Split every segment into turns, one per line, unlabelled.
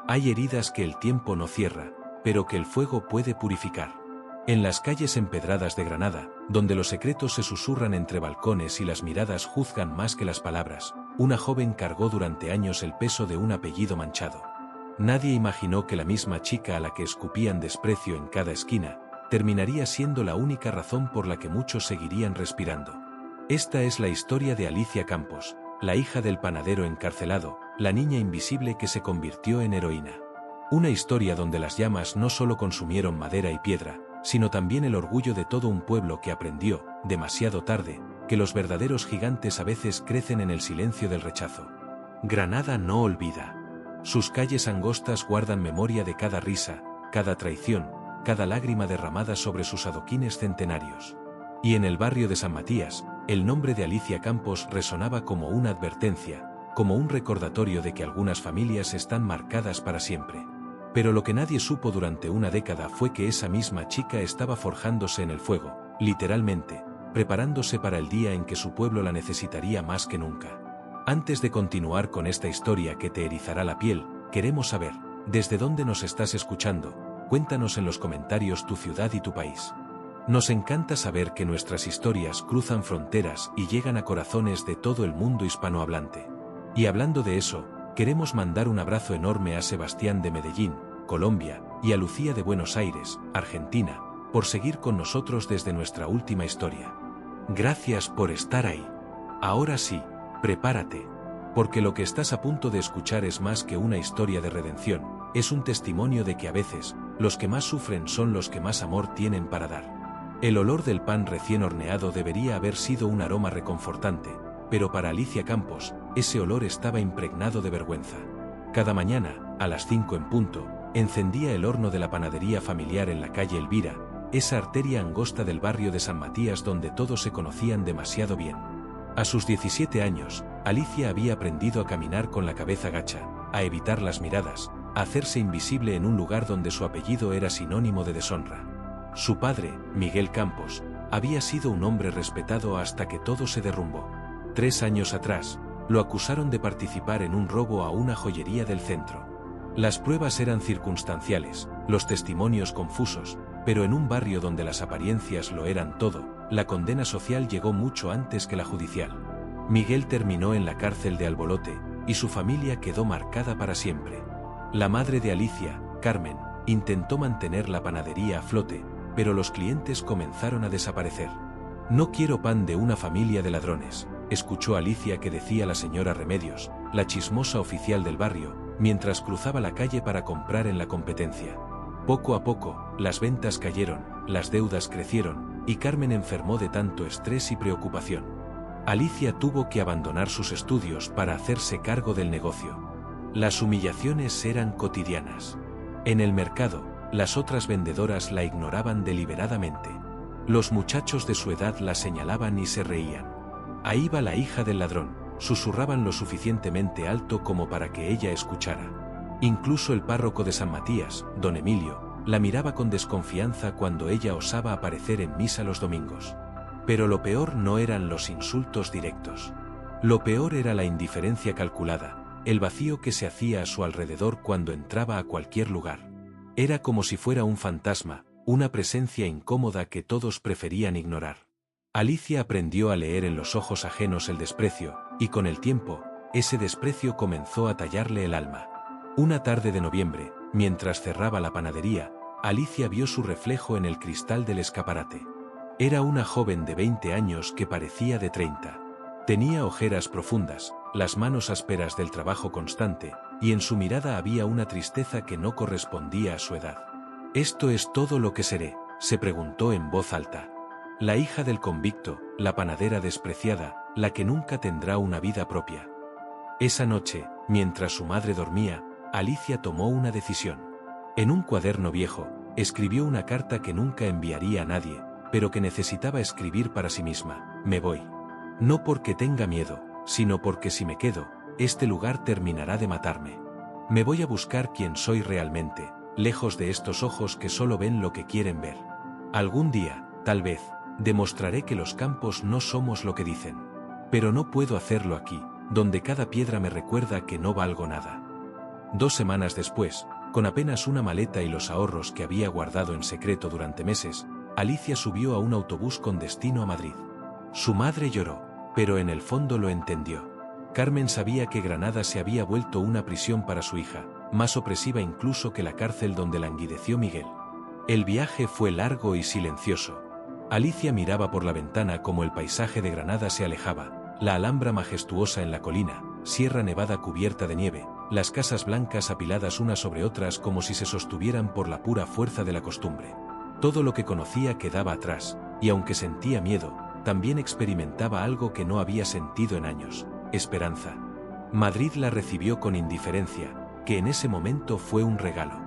Hay heridas que el tiempo no cierra, pero que el fuego puede purificar. En las calles empedradas de Granada, donde los secretos se susurran entre balcones y las miradas juzgan más que las palabras, una joven cargó durante años el peso de un apellido manchado. Nadie imaginó que la misma chica a la que escupían desprecio en cada esquina, terminaría siendo la única razón por la que muchos seguirían respirando. Esta es la historia de Alicia Campos, la hija del panadero encarcelado, la niña invisible que se convirtió en heroína. Una historia donde las llamas no solo consumieron madera y piedra, sino también el orgullo de todo un pueblo que aprendió, demasiado tarde, que los verdaderos gigantes a veces crecen en el silencio del rechazo. Granada no olvida. Sus calles angostas guardan memoria de cada risa, cada traición, cada lágrima derramada sobre sus adoquines centenarios. Y en el barrio de San Matías, el nombre de Alicia Campos resonaba como una advertencia, como un recordatorio de que algunas familias están marcadas para siempre. Pero lo que nadie supo durante una década fue que esa misma chica estaba forjándose en el fuego, literalmente, preparándose para el día en que su pueblo la necesitaría más que nunca. Antes de continuar con esta historia que te erizará la piel, queremos saber, ¿desde dónde nos estás escuchando? Cuéntanos en los comentarios tu ciudad y tu país. Nos encanta saber que nuestras historias cruzan fronteras y llegan a corazones de todo el mundo hispanohablante. Y hablando de eso, queremos mandar un abrazo enorme a Sebastián de Medellín, Colombia, y a Lucía de Buenos Aires, Argentina, por seguir con nosotros desde nuestra última historia. Gracias por estar ahí. Ahora sí, prepárate, porque lo que estás a punto de escuchar es más que una historia de redención, es un testimonio de que a veces, los que más sufren son los que más amor tienen para dar. El olor del pan recién horneado debería haber sido un aroma reconfortante, pero para Alicia Campos, ese olor estaba impregnado de vergüenza. Cada mañana, a las 5 en punto, encendía el horno de la panadería familiar en la calle Elvira, esa arteria angosta del barrio de San Matías donde todos se conocían demasiado bien. A sus 17 años, Alicia había aprendido a caminar con la cabeza gacha, a evitar las miradas, a hacerse invisible en un lugar donde su apellido era sinónimo de deshonra. Su padre, Miguel Campos, había sido un hombre respetado hasta que todo se derrumbó. 3 años atrás, lo acusaron de participar en un robo a una joyería del centro. Las pruebas eran circunstanciales, los testimonios confusos, pero en un barrio donde las apariencias lo eran todo, la condena social llegó mucho antes que la judicial. Miguel terminó en la cárcel de Albolote, y su familia quedó marcada para siempre. La madre de Alicia, Carmen, intentó mantener la panadería a flote, pero los clientes comenzaron a desaparecer. «No quiero pan de una familia de ladrones», escuchó Alicia que decía la señora Remedios, la chismosa oficial del barrio, mientras cruzaba la calle para comprar en la competencia. Poco a poco, las ventas cayeron, las deudas crecieron, y Carmen enfermó de tanto estrés y preocupación. Alicia tuvo que abandonar sus estudios para hacerse cargo del negocio. Las humillaciones eran cotidianas. En el mercado, las otras vendedoras la ignoraban deliberadamente. Los muchachos de su edad la señalaban y se reían. «Ahí va la hija del ladrón», susurraban lo suficientemente alto como para que ella escuchara. Incluso el párroco de San Matías, don Emilio, la miraba con desconfianza cuando ella osaba aparecer en misa los domingos. Pero lo peor no eran los insultos directos. Lo peor era la indiferencia calculada, el vacío que se hacía a su alrededor cuando entraba a cualquier lugar. Era como si fuera un fantasma, una presencia incómoda que todos preferían ignorar. Alicia aprendió a leer en los ojos ajenos el desprecio, y con el tiempo, ese desprecio comenzó a tallarle el alma. Una tarde de noviembre, mientras cerraba la panadería, Alicia vio su reflejo en el cristal del escaparate. Era una joven de 20 años que parecía de 30. Tenía ojeras profundas, las manos ásperas del trabajo constante, y en su mirada había una tristeza que no correspondía a su edad. «¿Esto es todo lo que seré?», se preguntó en voz alta. La hija del convicto, la panadera despreciada, la que nunca tendrá una vida propia. Esa noche, mientras su madre dormía, Alicia tomó una decisión. En un cuaderno viejo, escribió una carta que nunca enviaría a nadie, pero que necesitaba escribir para sí misma: «Me voy. No porque tenga miedo, sino porque si me quedo, este lugar terminará de matarme. Me voy a buscar quién soy realmente, lejos de estos ojos que solo ven lo que quieren ver. Algún día, tal vez, demostraré que los campos no somos lo que dicen. Pero no puedo hacerlo aquí, donde cada piedra me recuerda que no valgo nada». 2 semanas después, con apenas una maleta y los ahorros que había guardado en secreto durante meses, Alicia subió a un autobús con destino a Madrid. Su madre lloró, pero en el fondo lo entendió. Carmen sabía que Granada se había vuelto una prisión para su hija, más opresiva incluso que la cárcel donde languideció Miguel. El viaje fue largo y silencioso. Alicia miraba por la ventana como el paisaje de Granada se alejaba, la Alhambra majestuosa en la colina, Sierra Nevada cubierta de nieve, las casas blancas apiladas unas sobre otras como si se sostuvieran por la pura fuerza de la costumbre. Todo lo que conocía quedaba atrás, y aunque sentía miedo, también experimentaba algo que no había sentido en años: esperanza. Madrid la recibió con indiferencia, que en ese momento fue un regalo.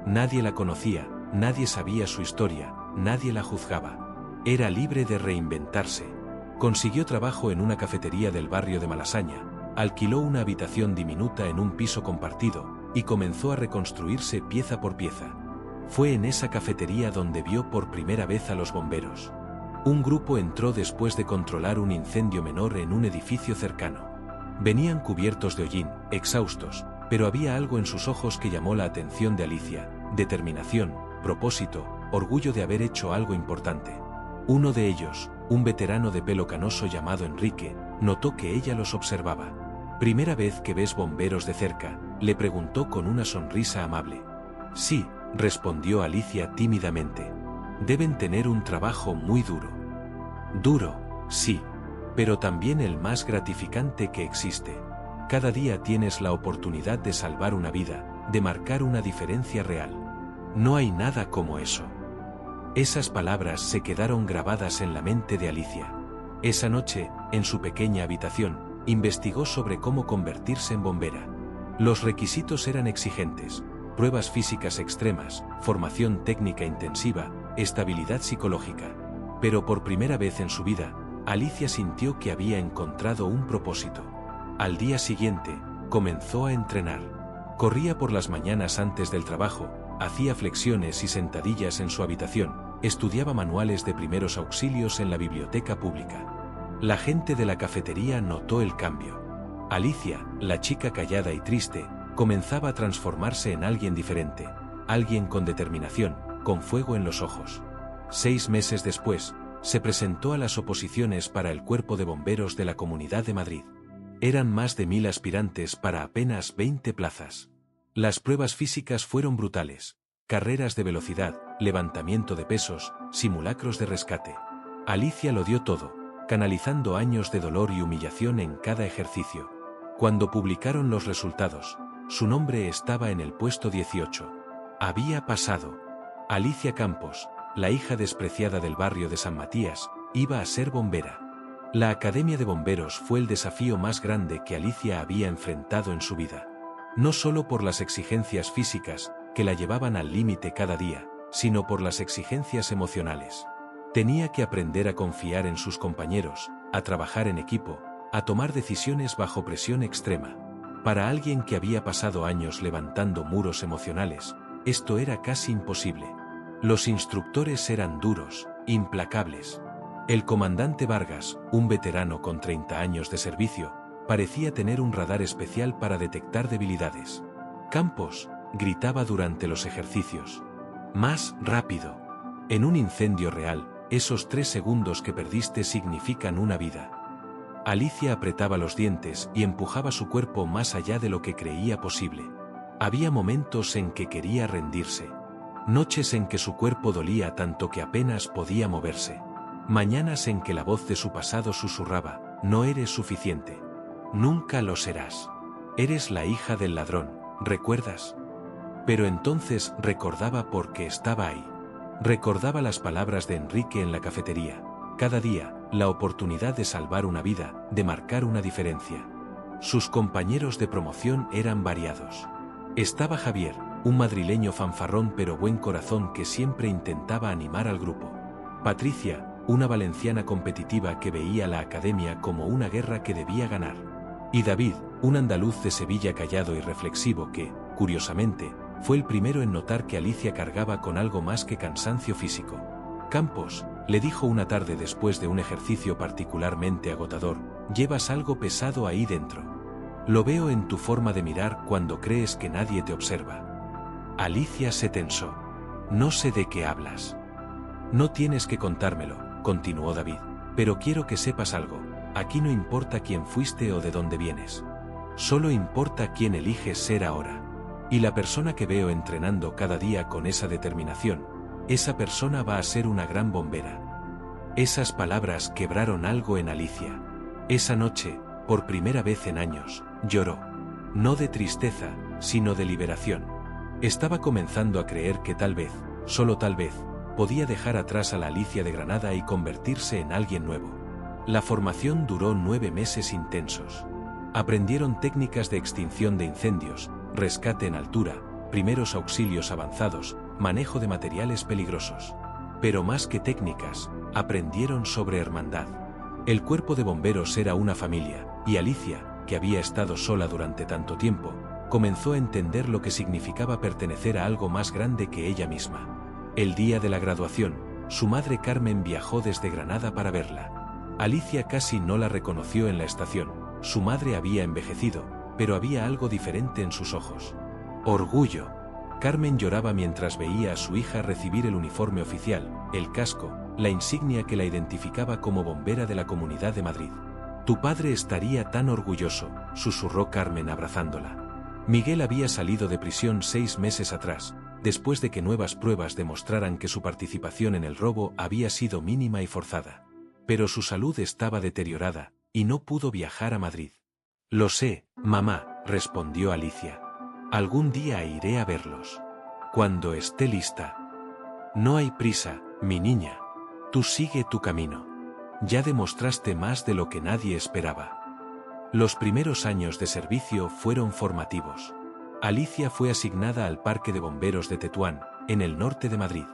Nadie la conocía, nadie sabía su historia, nadie la juzgaba. Era libre de reinventarse. Consiguió trabajo en una cafetería del barrio de Malasaña, alquiló una habitación diminuta en un piso compartido, y comenzó a reconstruirse pieza por pieza. Fue en esa cafetería donde vio por primera vez a los bomberos. Un grupo entró después de controlar un incendio menor en un edificio cercano. Venían cubiertos de hollín, exhaustos, pero había algo en sus ojos que llamó la atención de Alicia: determinación, propósito, orgullo de haber hecho algo importante. Uno de ellos, un veterano de pelo canoso llamado Enrique, notó que ella los observaba. «¿Primera vez que ves bomberos de cerca?», le preguntó con una sonrisa amable. «Sí», respondió Alicia tímidamente. «Deben tener un trabajo muy duro». «Duro, sí, pero también el más gratificante que existe. Cada día tienes la oportunidad de salvar una vida, de marcar una diferencia real. No hay nada como eso». Esas palabras se quedaron grabadas en la mente de Alicia. Esa noche, en su pequeña habitación, investigó sobre cómo convertirse en bombera. Los requisitos eran exigentes: pruebas físicas extremas, formación técnica intensiva, estabilidad psicológica. Pero por primera vez en su vida, Alicia sintió que había encontrado un propósito. Al día siguiente, comenzó a entrenar. Corría por las mañanas antes del trabajo, hacía flexiones y sentadillas en su habitación, estudiaba manuales de primeros auxilios en la biblioteca pública. La gente de la cafetería notó el cambio. Alicia, la chica callada y triste, comenzaba a transformarse en alguien diferente, alguien con determinación, con fuego en los ojos. 6 meses después, se presentó a las oposiciones para el Cuerpo de Bomberos de la Comunidad de Madrid. Eran más de 1000 aspirantes para apenas 20 plazas. Las pruebas físicas fueron brutales: carreras de velocidad, levantamiento de pesos, simulacros de rescate. Alicia lo dio todo, canalizando años de dolor y humillación en cada ejercicio. Cuando publicaron los resultados, su nombre estaba en el puesto 18. Había pasado. Alicia Campos, la hija despreciada del barrio de San Matías, iba a ser bombera. La Academia de Bomberos fue el desafío más grande que Alicia había enfrentado en su vida. No solo por las exigencias físicas, que la llevaban al límite cada día, sino por las exigencias emocionales. Tenía que aprender a confiar en sus compañeros, a trabajar en equipo, a tomar decisiones bajo presión extrema. Para alguien que había pasado años levantando muros emocionales, esto era casi imposible. Los instructores eran duros, implacables. El comandante Vargas, un veterano con 30 años de servicio, parecía tener un radar especial para detectar debilidades. «Campos», gritaba durante los ejercicios. «Más rápido». En un incendio real, esos 3 segundos que perdiste significan una vida. Alicia apretaba los dientes y empujaba su cuerpo más allá de lo que creía posible. Había momentos en que quería rendirse. Noches en que su cuerpo dolía tanto que apenas podía moverse. Mañanas en que la voz de su pasado susurraba: «No eres suficiente. Nunca lo serás. Eres la hija del ladrón, ¿recuerdas?». Pero entonces recordaba por qué estaba ahí. Recordaba las palabras de Enrique en la cafetería. Cada día, la oportunidad de salvar una vida, de marcar una diferencia. Sus compañeros de promoción eran variados. Estaba Javier, un madrileño fanfarrón pero buen corazón que siempre intentaba animar al grupo. Patricia, una valenciana competitiva que veía la academia como una guerra que debía ganar. Y David, un andaluz de Sevilla callado y reflexivo que, curiosamente, fue el primero en notar que Alicia cargaba con algo más que cansancio físico. «Campos», le dijo una tarde después de un ejercicio particularmente agotador, «llevas algo pesado ahí dentro». Lo veo en tu forma de mirar cuando crees que nadie te observa. Alicia se tensó. No sé de qué hablas. No tienes que contármelo, continuó David, pero quiero que sepas algo. Aquí no importa quién fuiste o de dónde vienes. Solo importa quién eliges ser ahora. Y la persona que veo entrenando cada día con esa determinación, esa persona va a ser una gran bombera. Esas palabras quebraron algo en Alicia. Esa noche, por primera vez en años, lloró. No de tristeza, sino de liberación. Estaba comenzando a creer que tal vez, solo tal vez, podía dejar atrás a la Alicia de Granada y convertirse en alguien nuevo. La formación duró 9 meses intensos. Aprendieron técnicas de extinción de incendios, rescate en altura, primeros auxilios avanzados, manejo de materiales peligrosos. Pero más que técnicas, aprendieron sobre hermandad. El cuerpo de bomberos era una familia, y Alicia, que había estado sola durante tanto tiempo, comenzó a entender lo que significaba pertenecer a algo más grande que ella misma. El día de la graduación, su madre Carmen viajó desde Granada para verla. Alicia casi no la reconoció en la estación. Su madre había envejecido, pero había algo diferente en sus ojos. Orgullo. Carmen lloraba mientras veía a su hija recibir el uniforme oficial, el casco, la insignia que la identificaba como bombera de la Comunidad de Madrid. Tu padre estaría tan orgulloso, susurró Carmen abrazándola. Miguel había salido de prisión 6 meses atrás, después de que nuevas pruebas demostraran que su participación en el robo había sido mínima y forzada. Pero su salud estaba deteriorada, y no pudo viajar a Madrid. Lo sé, mamá, respondió Alicia. Algún día iré a verlos. Cuando esté lista. No hay prisa, mi niña. Tú sigue tu camino. Ya demostraste más de lo que nadie esperaba. Los primeros años de servicio fueron formativos. Alicia fue asignada al Parque de Bomberos de Tetuán, en el norte de Madrid.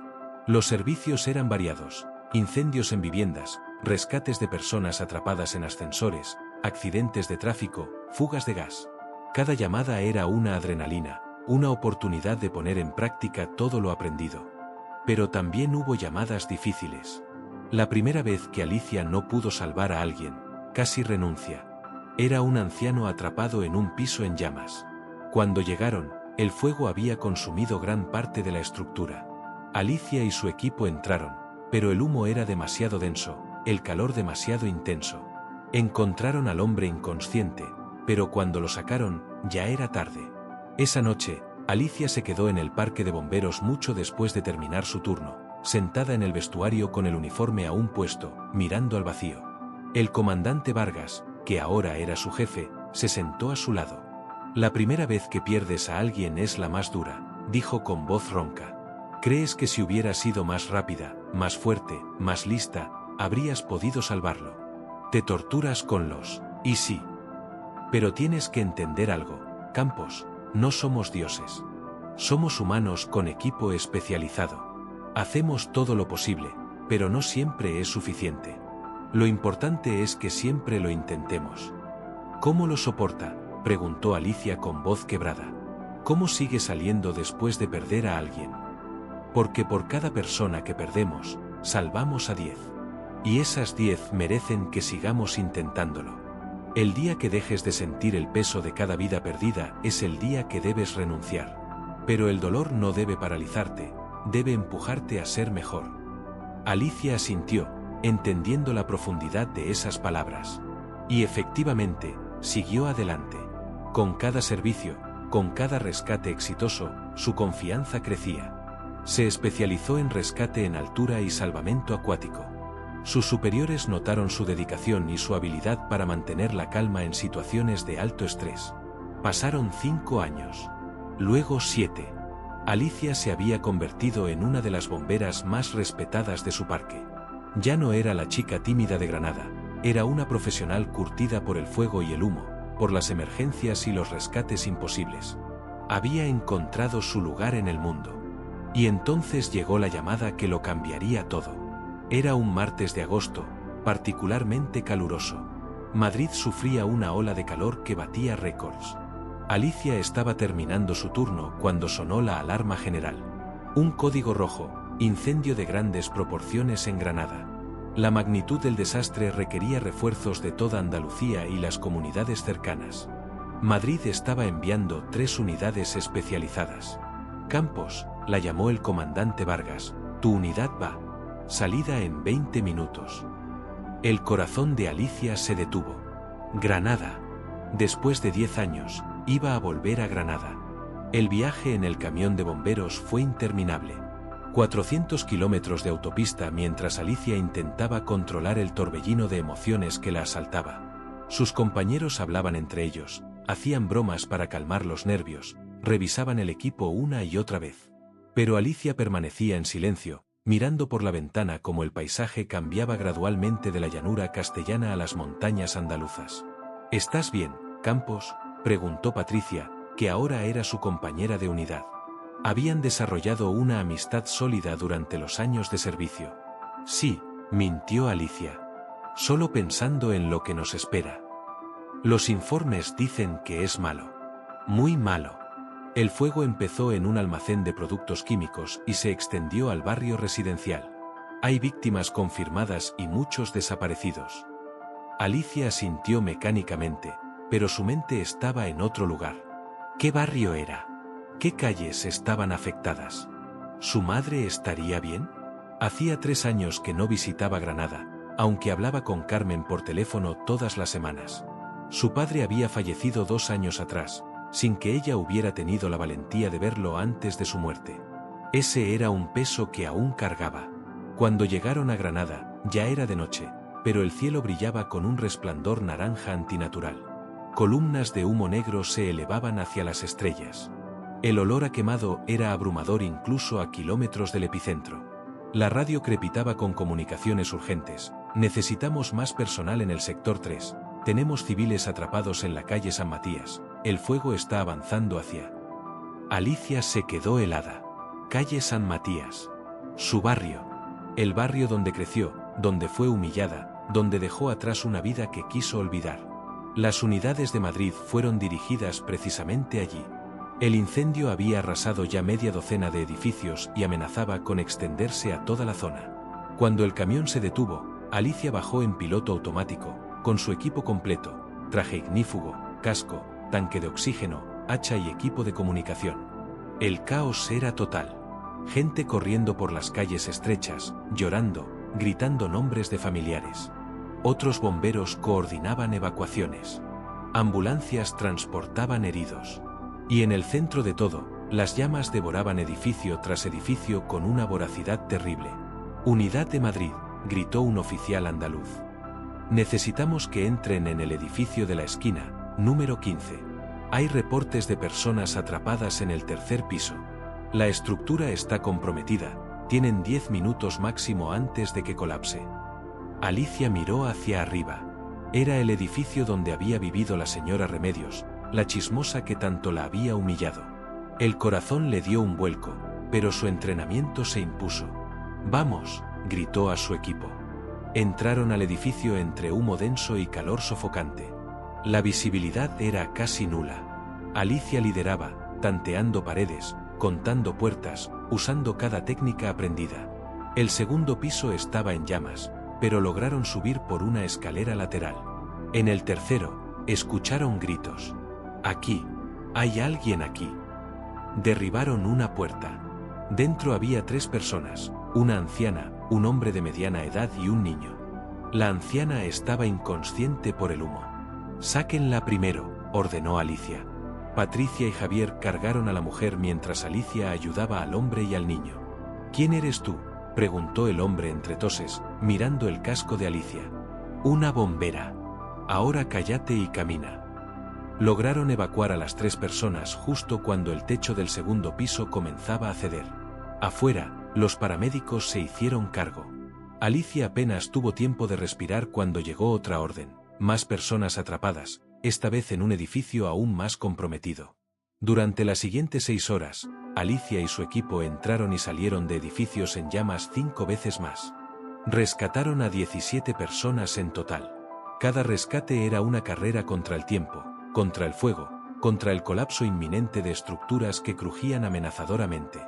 Los servicios eran variados: incendios en viviendas, rescates de personas atrapadas en ascensores, accidentes de tráfico, fugas de gas. Cada llamada era una adrenalina, una oportunidad de poner en práctica todo lo aprendido. Pero también hubo llamadas difíciles. La primera vez que Alicia no pudo salvar a alguien, casi renuncia. Era un anciano atrapado en un piso en llamas. Cuando llegaron, el fuego había consumido gran parte de la estructura. Alicia y su equipo entraron, pero el humo era demasiado denso, el calor demasiado intenso. Encontraron al hombre inconsciente, pero cuando lo sacaron, ya era tarde. Esa noche, Alicia se quedó en el parque de bomberos mucho después de terminar su turno, sentada en el vestuario con el uniforme aún puesto, mirando al vacío. El comandante Vargas, que ahora era su jefe, se sentó a su lado. La primera vez que pierdes a alguien es la más dura, dijo con voz ronca. ¿Crees que si hubieras sido más rápida, más fuerte, más lista, habrías podido salvarlo? Te torturas con los «y sí». Pero tienes que entender algo, Campos, no somos dioses. Somos humanos con equipo especializado. Hacemos todo lo posible, pero no siempre es suficiente. Lo importante es que siempre lo intentemos. ¿Cómo lo soporta?, preguntó Alicia con voz quebrada. ¿Cómo sigue saliendo después de perder a alguien? Porque por cada persona que perdemos, salvamos a 10. Y esas 10 merecen que sigamos intentándolo. El día que dejes de sentir el peso de cada vida perdida es el día que debes renunciar. Pero el dolor no debe paralizarte, debe empujarte a ser mejor. Alicia asintió, entendiendo la profundidad de esas palabras. Y efectivamente, siguió adelante. Con cada servicio, con cada rescate exitoso, su confianza crecía. Se especializó en rescate en altura y salvamento acuático. Sus superiores notaron su dedicación y su habilidad para mantener la calma en situaciones de alto estrés. Pasaron 5 años. Luego 7. Alicia se había convertido en una de las bomberas más respetadas de su parque. Ya no era la chica tímida de Granada, era una profesional curtida por el fuego y el humo, por las emergencias y los rescates imposibles. Había encontrado su lugar en el mundo. Y entonces llegó la llamada que lo cambiaría todo. Era un martes de agosto, particularmente caluroso. Madrid sufría una ola de calor que batía récords. Alicia estaba terminando su turno cuando sonó la alarma general. Un código rojo, incendio de grandes proporciones en Granada. La magnitud del desastre requería refuerzos de toda Andalucía y las comunidades cercanas. Madrid estaba enviando 3 unidades especializadas. Campos, la llamó el comandante Vargas, tu unidad va. Salida en 20 minutos. El corazón de Alicia se detuvo. Granada. Después de 10 años, iba a volver a Granada. El viaje en el camión de bomberos fue interminable. 400 kilómetros de autopista mientras Alicia intentaba controlar el torbellino de emociones que la asaltaba. Sus compañeros hablaban entre ellos, hacían bromas para calmar los nervios, revisaban el equipo una y otra vez. Pero Alicia permanecía en silencio, mirando por la ventana como el paisaje cambiaba gradualmente de la llanura castellana a las montañas andaluzas. ¿Estás bien, Campos?, preguntó Patricia, que ahora era su compañera de unidad. Habían desarrollado una amistad sólida durante los años de servicio. Sí, mintió Alicia. Solo pensando en lo que nos espera. Los informes dicen que es malo. Muy malo. El fuego empezó en un almacén de productos químicos y se extendió al barrio residencial. Hay víctimas confirmadas y muchos desaparecidos. Alicia asintió mecánicamente, pero su mente estaba en otro lugar. ¿Qué barrio era? ¿Qué calles estaban afectadas? ¿Su madre estaría bien? Hacía 3 años que no visitaba Granada, aunque hablaba con Carmen por teléfono todas las semanas. Su padre había fallecido 2 años atrás, sin que ella hubiera tenido la valentía de verlo antes de su muerte. Ese era un peso que aún cargaba. Cuando llegaron a Granada, ya era de noche, pero el cielo brillaba con un resplandor naranja antinatural. Columnas de humo negro se elevaban hacia las estrellas. El olor a quemado era abrumador incluso a kilómetros del epicentro. La radio crepitaba con comunicaciones urgentes. Necesitamos más personal en el sector 3. Tenemos civiles atrapados en la calle San Matías. El fuego está avanzando hacia... Alicia se quedó helada. Calle San Matías. Su barrio. El barrio donde creció, donde fue humillada, donde dejó atrás una vida que quiso olvidar. Las unidades de Madrid fueron dirigidas precisamente allí. El incendio había arrasado ya media docena de edificios y amenazaba con extenderse a toda la zona. Cuando el camión se detuvo, Alicia bajó en piloto automático, con su equipo completo, traje ignífugo, casco, tanque de oxígeno, hacha y equipo de comunicación. El caos era total. Gente corriendo por las calles estrechas, llorando, gritando nombres de familiares. Otros bomberos coordinaban evacuaciones. Ambulancias transportaban heridos. Y en el centro de todo, las llamas devoraban edificio tras edificio con una voracidad terrible. «Unidad de Madrid», gritó un oficial andaluz. «Necesitamos que entren en el edificio de la esquina, número 15. Hay reportes de personas atrapadas en el 3er piso. La estructura está comprometida, tienen 10 minutos máximo antes de que colapse». Alicia miró hacia arriba. Era el edificio donde había vivido la señora Remedios, la chismosa que tanto la había humillado. El corazón le dio un vuelco, pero su entrenamiento se impuso. «Vamos», gritó a su equipo. Entraron al edificio entre humo denso y calor sofocante. La visibilidad era casi nula. Alicia lideraba, tanteando paredes, contando puertas, usando cada técnica aprendida. El 2º piso estaba en llamas, pero lograron subir por una escalera lateral. En el 3º, escucharon gritos. «Aquí. Hay alguien aquí». Derribaron una puerta. Dentro había 3 personas, una anciana, un hombre de mediana edad y un niño. La anciana estaba inconsciente por el humo. «Sáquenla primero», ordenó Alicia. Patricia y Javier cargaron a la mujer mientras Alicia ayudaba al hombre y al niño. «¿Quién eres tú?», preguntó el hombre entre toses, mirando el casco de Alicia. «Una bombera. Ahora cállate y camina». Lograron evacuar a las 3 personas justo cuando el techo del 2º piso comenzaba a ceder. Afuera, los paramédicos se hicieron cargo. Alicia apenas tuvo tiempo de respirar cuando llegó otra orden, más personas atrapadas, esta vez en un edificio aún más comprometido. Durante las siguientes 6 horas, Alicia y su equipo entraron y salieron de edificios en llamas 5 veces más. Rescataron a 17 personas en total. Cada rescate era una carrera contra el tiempo, contra el fuego, contra el colapso inminente de estructuras que crujían amenazadoramente.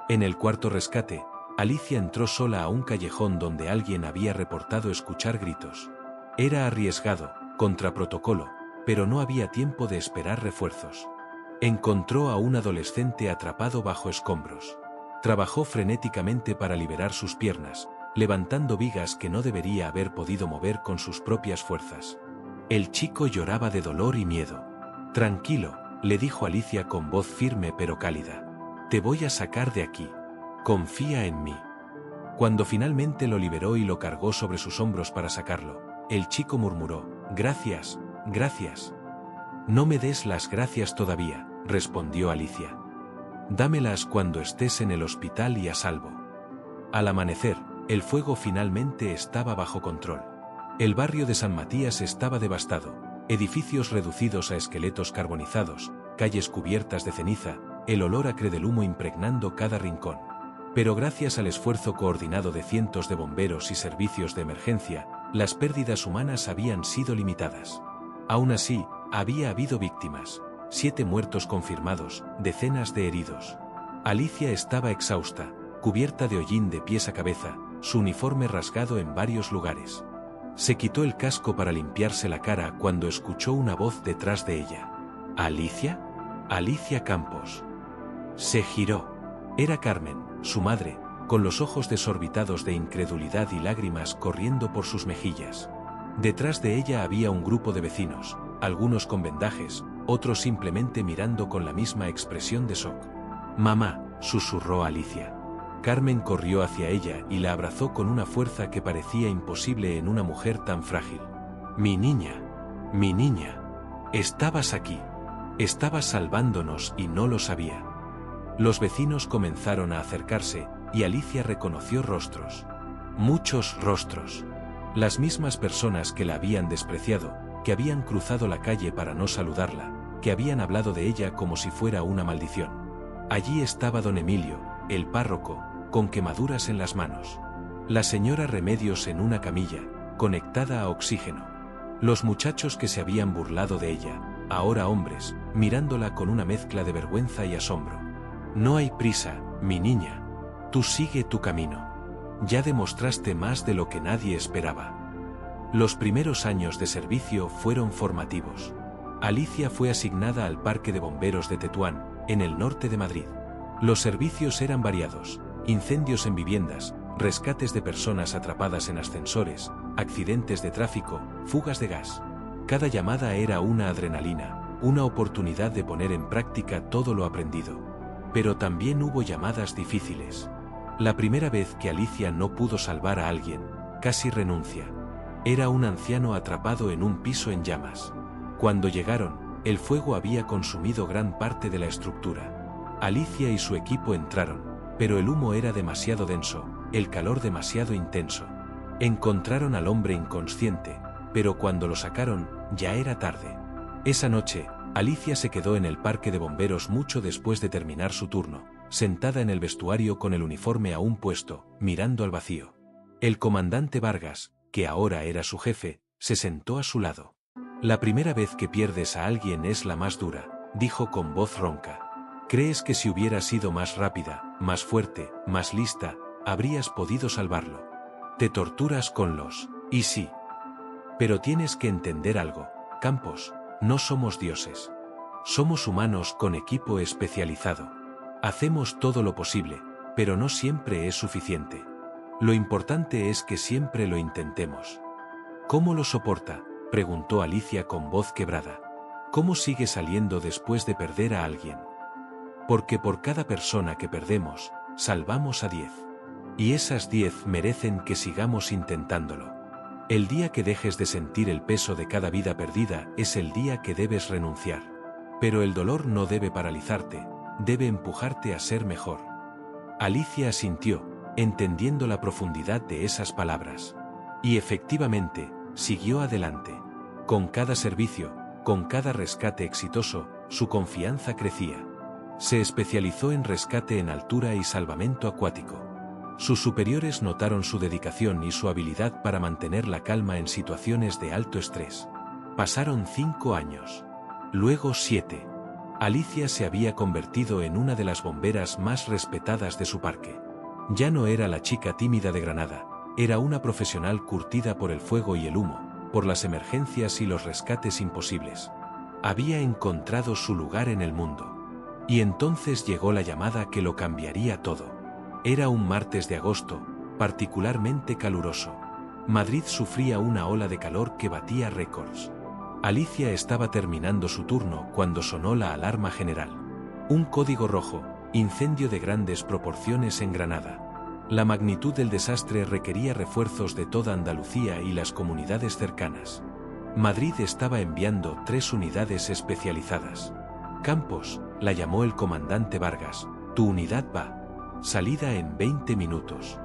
En el 4º rescate, Alicia entró sola a un callejón donde alguien había reportado escuchar gritos. Era arriesgado, contra protocolo, pero no había tiempo de esperar refuerzos. Encontró a un adolescente atrapado bajo escombros. Trabajó frenéticamente para liberar sus piernas, levantando vigas que no debería haber podido mover con sus propias fuerzas. El chico lloraba de dolor y miedo. «Tranquilo», le dijo Alicia con voz firme pero cálida. «Te voy a sacar de aquí. Confía en mí». Cuando finalmente lo liberó y lo cargó sobre sus hombros para sacarlo, el chico murmuró: «Gracias, gracias». «No me des las gracias todavía», respondió Alicia. «Dámelas cuando estés en el hospital y a salvo». Al amanecer, el fuego finalmente estaba bajo control. El barrio de San Matías estaba devastado, edificios reducidos a esqueletos carbonizados, calles cubiertas de ceniza, el olor acre del humo impregnando cada rincón. Pero gracias al esfuerzo coordinado de cientos de bomberos y servicios de emergencia, las pérdidas humanas habían sido limitadas. Aún así, había habido víctimas, 7 muertos confirmados, decenas de heridos. Alicia estaba exhausta, cubierta de hollín de pies a cabeza, su uniforme rasgado en varios lugares. Se quitó el casco para limpiarse la cara cuando escuchó una voz detrás de ella. ¿Alicia? Alicia Campos. Se giró. Era Carmen, su madre, con los ojos desorbitados de incredulidad y lágrimas corriendo por sus mejillas. Detrás de ella había un grupo de vecinos, algunos con vendajes, otros simplemente mirando con la misma expresión de shock. «Mamá», susurró Alicia. Carmen corrió hacia ella y la abrazó con una fuerza que parecía imposible en una mujer tan frágil. «Mi niña, estabas aquí. Estabas salvándonos y no lo sabía». Los vecinos comenzaron a acercarse, y Alicia reconoció rostros. Muchos rostros. Las mismas personas que la habían despreciado, que habían cruzado la calle para no saludarla, que habían hablado de ella como si fuera una maldición. Allí estaba don Emilio, el párroco, con quemaduras en las manos. La señora Remedios en una camilla, conectada a oxígeno. Los muchachos que se habían burlado de ella, ahora hombres, mirándola con una mezcla de vergüenza y asombro. «No hay prisa, mi niña. Tú sigue tu camino. Ya demostraste más de lo que nadie esperaba». Los primeros años de servicio fueron formativos. Alicia fue asignada al Parque de Bomberos de Tetuán, en el norte de Madrid. Los servicios eran variados: incendios en viviendas, rescates de personas atrapadas en ascensores, accidentes de tráfico, fugas de gas. Cada llamada era una adrenalina, una oportunidad de poner en práctica todo lo aprendido. Pero también hubo llamadas difíciles. La primera vez que Alicia no pudo salvar a alguien, casi renuncia. Era un anciano atrapado en un piso en llamas. Cuando llegaron, el fuego había consumido gran parte de la estructura. Alicia y su equipo entraron, pero el humo era demasiado denso, el calor demasiado intenso. Encontraron al hombre inconsciente, pero cuando lo sacaron, ya era tarde. Esa noche, Alicia se quedó en el parque de bomberos mucho después de terminar su turno, sentada en el vestuario con el uniforme aún puesto, mirando al vacío. El comandante Vargas, que ahora era su jefe, se sentó a su lado. «La primera vez que pierdes a alguien es la más dura», dijo con voz ronca. «Crees que si hubieras sido más rápida, más fuerte, más lista, habrías podido salvarlo. Te torturas con los «y sí». Pero tienes que entender algo, Campos, no somos dioses. Somos humanos con equipo especializado. Hacemos todo lo posible, pero no siempre es suficiente. Lo importante es que siempre lo intentemos». «¿Cómo lo soporta?», preguntó Alicia con voz quebrada. «¿Cómo sigue saliendo después de perder a alguien?». «Porque por cada persona que perdemos, salvamos a 10. Y esas 10 merecen que sigamos intentándolo. El día que dejes de sentir el peso de cada vida perdida es el día que debes renunciar. Pero el dolor no debe paralizarte, debe empujarte a ser mejor». Alicia asintió, entendiendo la profundidad de esas palabras. Y efectivamente, siguió adelante. Con cada servicio, con cada rescate exitoso, su confianza crecía. Se especializó en rescate en altura y salvamento acuático. Sus superiores notaron su dedicación y su habilidad para mantener la calma en situaciones de alto estrés. Pasaron 5 años. Luego 7. Alicia se había convertido en una de las bomberas más respetadas de su parque. Ya no era la chica tímida de Granada, era una profesional curtida por el fuego y el humo, por las emergencias y los rescates imposibles. Había encontrado su lugar en el mundo. Y entonces llegó la llamada que lo cambiaría todo. Era un martes de agosto, particularmente caluroso. Madrid sufría una ola de calor que batía récords. Alicia estaba terminando su turno cuando sonó la alarma general. Un código rojo, incendio de grandes proporciones en Granada. La magnitud del desastre requería refuerzos de toda Andalucía y las comunidades cercanas. Madrid estaba enviando 3 unidades especializadas. Campos, la llamó el comandante Vargas, tu unidad va. Salida en 20 minutos.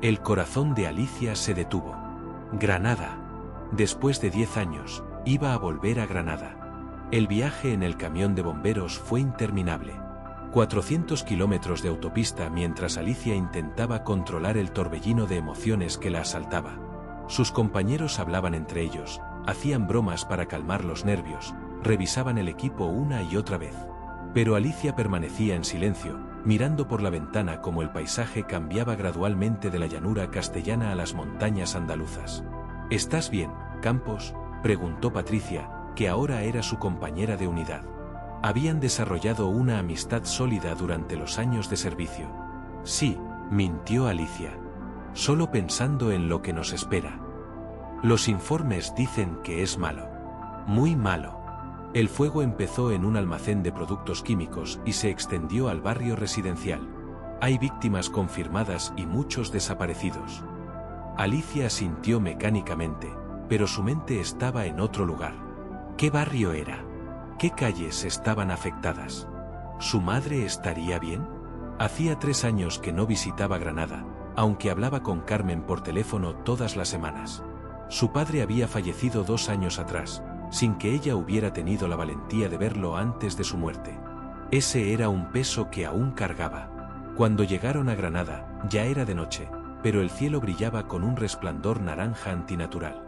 El corazón de Alicia se detuvo. Granada. Después de 10 años, iba a volver a Granada. El viaje en el camión de bomberos fue interminable. 400 kilómetros de autopista mientras Alicia intentaba controlar el torbellino de emociones que la asaltaba. Sus compañeros hablaban entre ellos, hacían bromas para calmar los nervios, revisaban el equipo una y otra vez. Pero Alicia permanecía en silencio, mirando por la ventana como el paisaje cambiaba gradualmente de la llanura castellana a las montañas andaluzas. ¿Estás bien, Campos?, preguntó Patricia, que ahora era su compañera de unidad. Habían desarrollado una amistad sólida durante los años de servicio. Sí, mintió Alicia. Solo pensando en lo que nos espera. Los informes dicen que es malo. Muy malo. El fuego empezó en un almacén de productos químicos y se extendió al barrio residencial. Hay víctimas confirmadas y muchos desaparecidos. Alicia asintió mecánicamente, pero su mente estaba en otro lugar. ¿Qué barrio era? ¿Qué calles estaban afectadas? ¿Su madre estaría bien? Hacía 3 años que no visitaba Granada, aunque hablaba con Carmen por teléfono todas las semanas. Su padre había fallecido 2 años atrás, sin que ella hubiera tenido la valentía de verlo antes de su muerte. Ese era un peso que aún cargaba. Cuando llegaron a Granada, ya era de noche, pero el cielo brillaba con un resplandor naranja antinatural.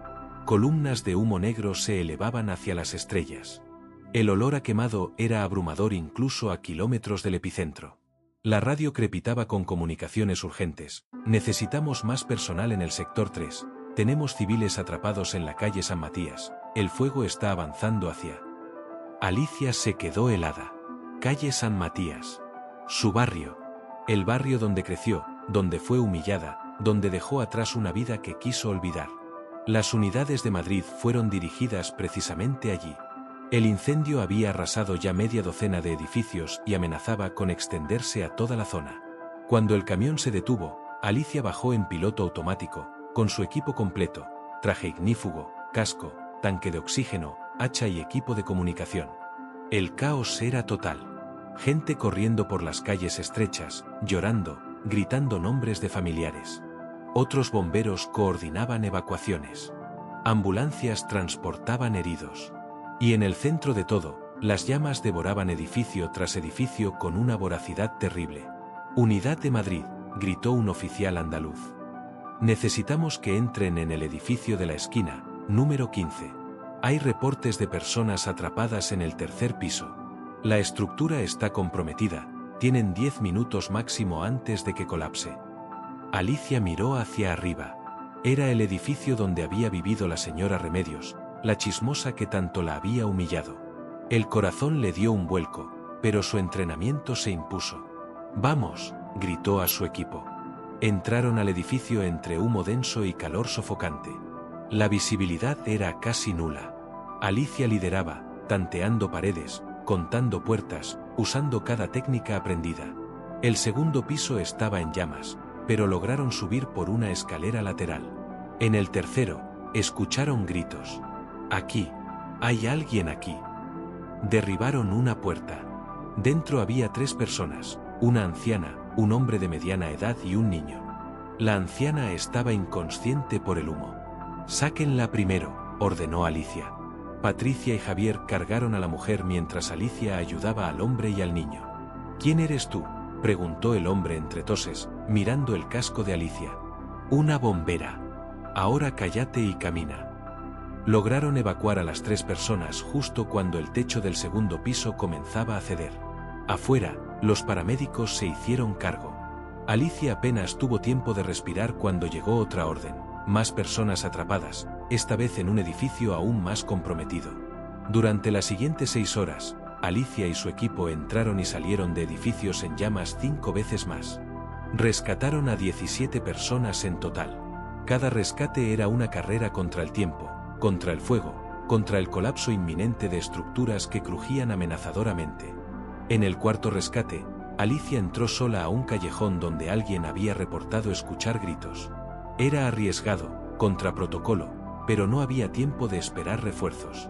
Columnas de humo negro se elevaban hacia las estrellas. El olor a quemado era abrumador incluso a kilómetros del epicentro. La radio crepitaba con comunicaciones urgentes. Necesitamos más personal en el sector 3. Tenemos civiles atrapados en la calle San Matías. El fuego está avanzando hacia... Alicia se quedó helada. Calle San Matías. Su barrio. El barrio donde creció, donde fue humillada, donde dejó atrás una vida que quiso olvidar. Las unidades de Madrid fueron dirigidas precisamente allí. El incendio había arrasado ya media docena de edificios y amenazaba con extenderse a toda la zona. Cuando el camión se detuvo, Alicia bajó en piloto automático, con su equipo completo, traje ignífugo, casco, tanque de oxígeno, hacha y equipo de comunicación. El caos era total. Gente corriendo por las calles estrechas, llorando, gritando nombres de familiares. Otros bomberos coordinaban evacuaciones. Ambulancias transportaban heridos. Y en el centro de todo, las llamas devoraban edificio tras edificio con una voracidad terrible. «Unidad de Madrid», gritó un oficial andaluz. «Necesitamos que entren en el edificio de la esquina, número 15. Hay reportes de personas atrapadas en el 3er piso. La estructura está comprometida, tienen 10 minutos máximo antes de que colapse». Alicia miró hacia arriba. Era el edificio donde había vivido la señora Remedios, la chismosa que tanto la había humillado. El corazón le dio un vuelco, pero su entrenamiento se impuso. «Vamos», gritó a su equipo. Entraron al edificio entre humo denso y calor sofocante. La visibilidad era casi nula. Alicia lideraba, tanteando paredes, contando puertas, usando cada técnica aprendida. El 2º piso estaba en llamas, pero lograron subir por una escalera lateral. En el 3º, escucharon gritos. «Aquí. Hay alguien aquí». Derribaron una puerta. Dentro había 3 personas, una anciana, un hombre de mediana edad y un niño. La anciana estaba inconsciente por el humo. «Sáquenla primero», ordenó Alicia. Patricia y Javier cargaron a la mujer mientras Alicia ayudaba al hombre y al niño. «¿Quién eres tú?», preguntó el hombre entre toses, mirando el casco de Alicia. «Una bombera. Ahora cállate y camina». Lograron evacuar a las 3 personas justo cuando el techo del 2º piso comenzaba a ceder. Afuera, los paramédicos se hicieron cargo. Alicia apenas tuvo tiempo de respirar cuando llegó otra orden. más personas atrapadas, esta vez en un edificio aún más comprometido. Durante las siguientes 6 horas, Alicia y su equipo entraron y salieron de edificios en llamas 5 veces más. Rescataron a 17 personas en total. Cada rescate era una carrera contra el tiempo, contra el fuego, contra el colapso inminente de estructuras que crujían amenazadoramente. En el cuarto rescate, Alicia entró sola a un callejón donde alguien había reportado escuchar gritos. Era arriesgado, contra protocolo, pero no había tiempo de esperar refuerzos.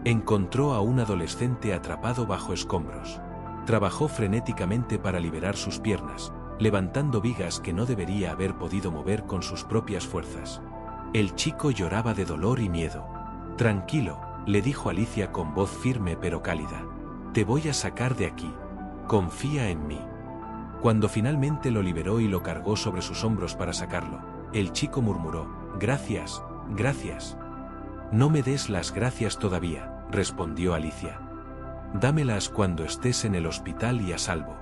Encontró a un adolescente atrapado bajo escombros. Trabajó frenéticamente para liberar sus piernas, levantando vigas que no debería haber podido mover con sus propias fuerzas. El chico lloraba de dolor y miedo. «Tranquilo», le dijo Alicia con voz firme pero cálida. «Te voy a sacar de aquí. Confía en mí». Cuando finalmente lo liberó y lo cargó sobre sus hombros para sacarlo, el chico murmuró: «Gracias, gracias». «No me des las gracias todavía», respondió Alicia. «Dámelas cuando estés en el hospital y a salvo».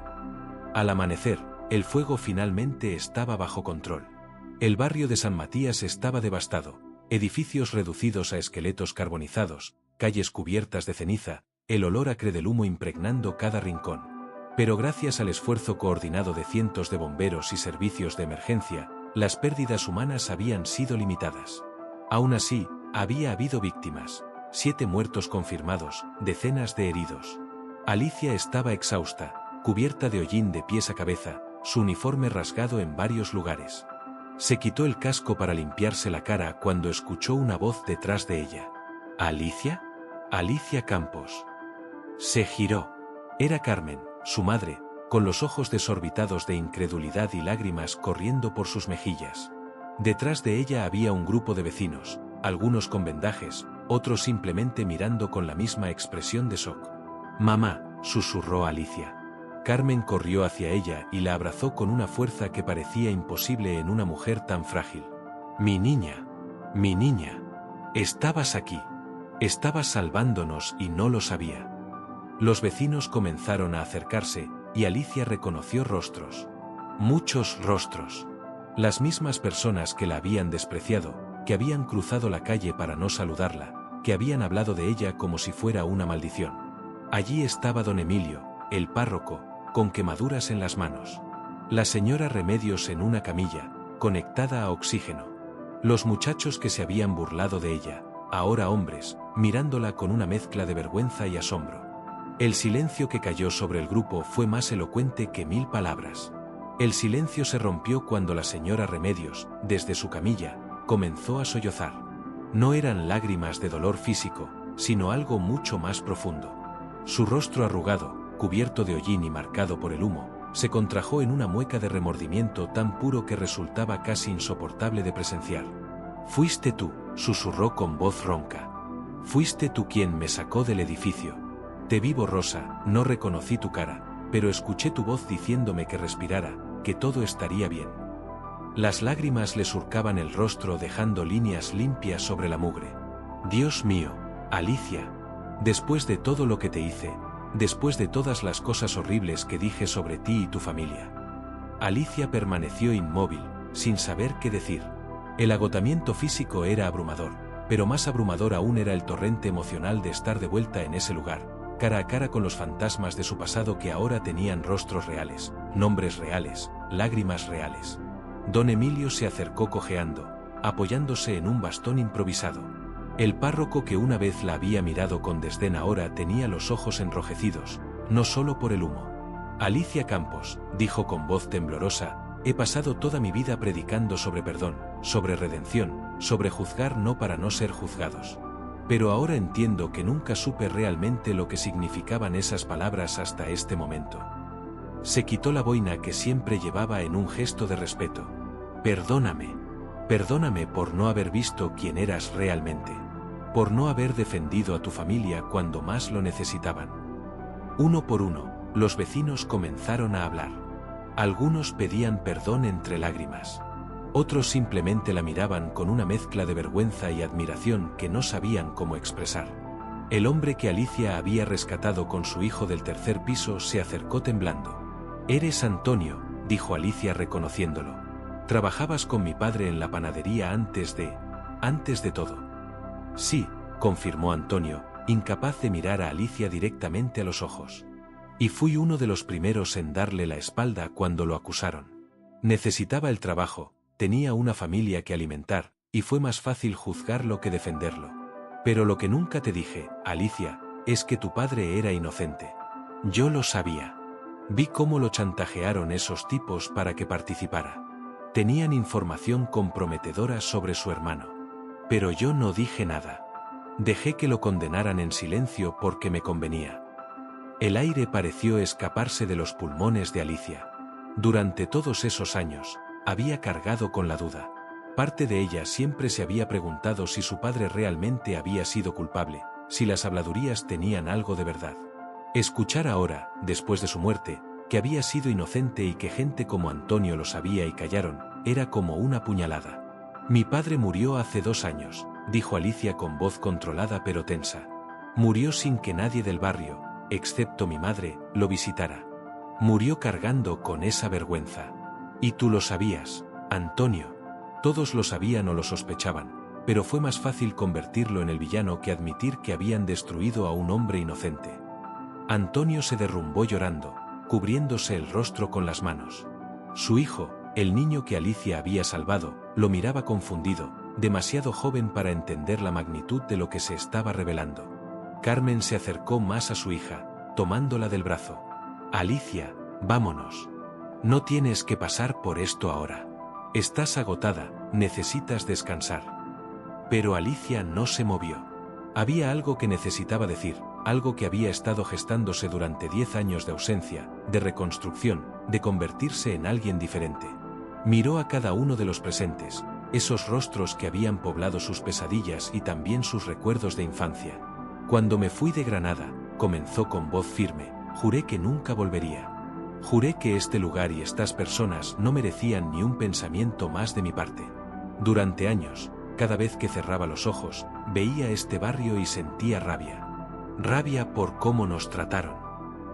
Al amanecer, el fuego finalmente estaba bajo control. El barrio de San Matías estaba devastado, edificios reducidos a esqueletos carbonizados, calles cubiertas de ceniza, el olor acre del humo impregnando cada rincón. Pero gracias al esfuerzo coordinado de cientos de bomberos y servicios de emergencia, las pérdidas humanas habían sido limitadas. Aún así, había habido víctimas, 7 muertos confirmados, decenas de heridos. Alicia estaba exhausta, cubierta de hollín de pies a cabeza, su uniforme rasgado en varios lugares. Se quitó el casco para limpiarse la cara cuando escuchó una voz detrás de ella. ¿Alicia? Alicia Campos. Se giró. Era Carmen, su madre, con los ojos desorbitados de incredulidad y lágrimas corriendo por sus mejillas. Detrás de ella había un grupo de vecinos, algunos con vendajes, otros simplemente mirando con la misma expresión de shock. «Mamá», susurró Alicia. Carmen corrió hacia ella y la abrazó con una fuerza que parecía imposible en una mujer tan frágil. «Mi niña, estabas aquí. Estabas salvándonos y no lo sabía». Los vecinos comenzaron a acercarse, y Alicia reconoció rostros. Muchos rostros. Las mismas personas que la habían despreciado, que habían cruzado la calle para no saludarla, que habían hablado de ella como si fuera una maldición. Allí estaba don Emilio, el párroco, con quemaduras en las manos. La señora Remedios en una camilla, conectada a oxígeno. Los muchachos que se habían burlado de ella, ahora hombres, mirándola con una mezcla de vergüenza y asombro. El silencio que cayó sobre el grupo fue más elocuente que 1000 palabras. El silencio se rompió cuando la señora Remedios, desde su camilla, comenzó a sollozar. No eran lágrimas de dolor físico, sino algo mucho más profundo. Su rostro arrugado, cubierto de hollín y marcado por el humo, se contrajo en una mueca de remordimiento tan puro que resultaba casi insoportable de presenciar. «Fuiste tú», susurró con voz ronca. «Fuiste tú quien me sacó del edificio. Te vi borrosa, no reconocí tu cara, pero escuché tu voz diciéndome que respirara, que todo estaría bien». Las lágrimas le surcaban el rostro dejando líneas limpias sobre la mugre. «Dios mío, Alicia, después de todo lo que te hice, después de todas las cosas horribles que dije sobre ti y tu familia». Alicia permaneció inmóvil, sin saber qué decir. El agotamiento físico era abrumador, pero más abrumador aún era el torrente emocional de estar de vuelta en ese lugar, cara a cara con los fantasmas de su pasado que ahora tenían rostros reales, nombres reales, lágrimas reales. Don Emilio se acercó cojeando, apoyándose en un bastón improvisado. El párroco que una vez la había mirado con desdén ahora tenía los ojos enrojecidos, no solo por el humo. «Alicia Campos», dijo con voz temblorosa, «he pasado toda mi vida predicando sobre perdón, sobre redención, sobre juzgar no para no ser juzgados. Pero ahora entiendo que nunca supe realmente lo que significaban esas palabras hasta este momento». Se quitó la boina que siempre llevaba en un gesto de respeto. «Perdóname. Perdóname por no haber visto quién eras realmente. Por no haber defendido a tu familia cuando más lo necesitaban». Uno por uno, los vecinos comenzaron a hablar. Algunos pedían perdón entre lágrimas. Otros simplemente la miraban con una mezcla de vergüenza y admiración que no sabían cómo expresar. El hombre que Alicia había rescatado con su hijo del 3er piso se acercó temblando. «Eres Antonio», dijo Alicia reconociéndolo. Trabajabas con mi padre en la panadería antes de todo. Sí, confirmó Antonio, incapaz de mirar a Alicia directamente a los ojos. Y fui uno de los primeros en darle la espalda cuando lo acusaron. Necesitaba el trabajo, tenía una familia que alimentar, y fue más fácil juzgarlo que defenderlo. Pero lo que nunca te dije, Alicia, es que tu padre era inocente. Yo lo sabía. Vi cómo lo chantajearon esos tipos para que participara. Tenían información comprometedora sobre su hermano. Pero yo no dije nada. Dejé que lo condenaran en silencio porque me convenía. El aire pareció escaparse de los pulmones de Alicia. Durante todos esos años, había cargado con la duda. Parte de ella siempre se había preguntado si su padre realmente había sido culpable, si las habladurías tenían algo de verdad. Escuchar ahora, después de su muerte, que había sido inocente y que gente como Antonio lo sabía y callaron, era como una puñalada. Mi padre murió hace 2 años, dijo Alicia con voz controlada pero tensa. Murió sin que nadie del barrio, excepto mi madre, lo visitara. Murió cargando con esa vergüenza. Y tú lo sabías, Antonio. Todos lo sabían o lo sospechaban, pero fue más fácil convertirlo en el villano que admitir que habían destruido a un hombre inocente. Antonio se derrumbó llorando, cubriéndose el rostro con las manos. Su hijo, el niño que Alicia había salvado, lo miraba confundido, demasiado joven para entender la magnitud de lo que se estaba revelando. Carmen se acercó más a su hija, tomándola del brazo. Alicia, vámonos. No tienes que pasar por esto ahora. Estás agotada, necesitas descansar. Pero Alicia no se movió. Había algo que necesitaba decir, algo que había estado gestándose durante 10 años de ausencia, de reconstrucción, de convertirse en alguien diferente. Miró a cada uno de los presentes, esos rostros que habían poblado sus pesadillas y también sus recuerdos de infancia. Cuando me fui de Granada, comenzó con voz firme, juré que nunca volvería. Juré que este lugar y estas personas no merecían ni un pensamiento más de mi parte. Durante años, cada vez que cerraba los ojos, veía este barrio y sentía rabia. Rabia por cómo nos trataron.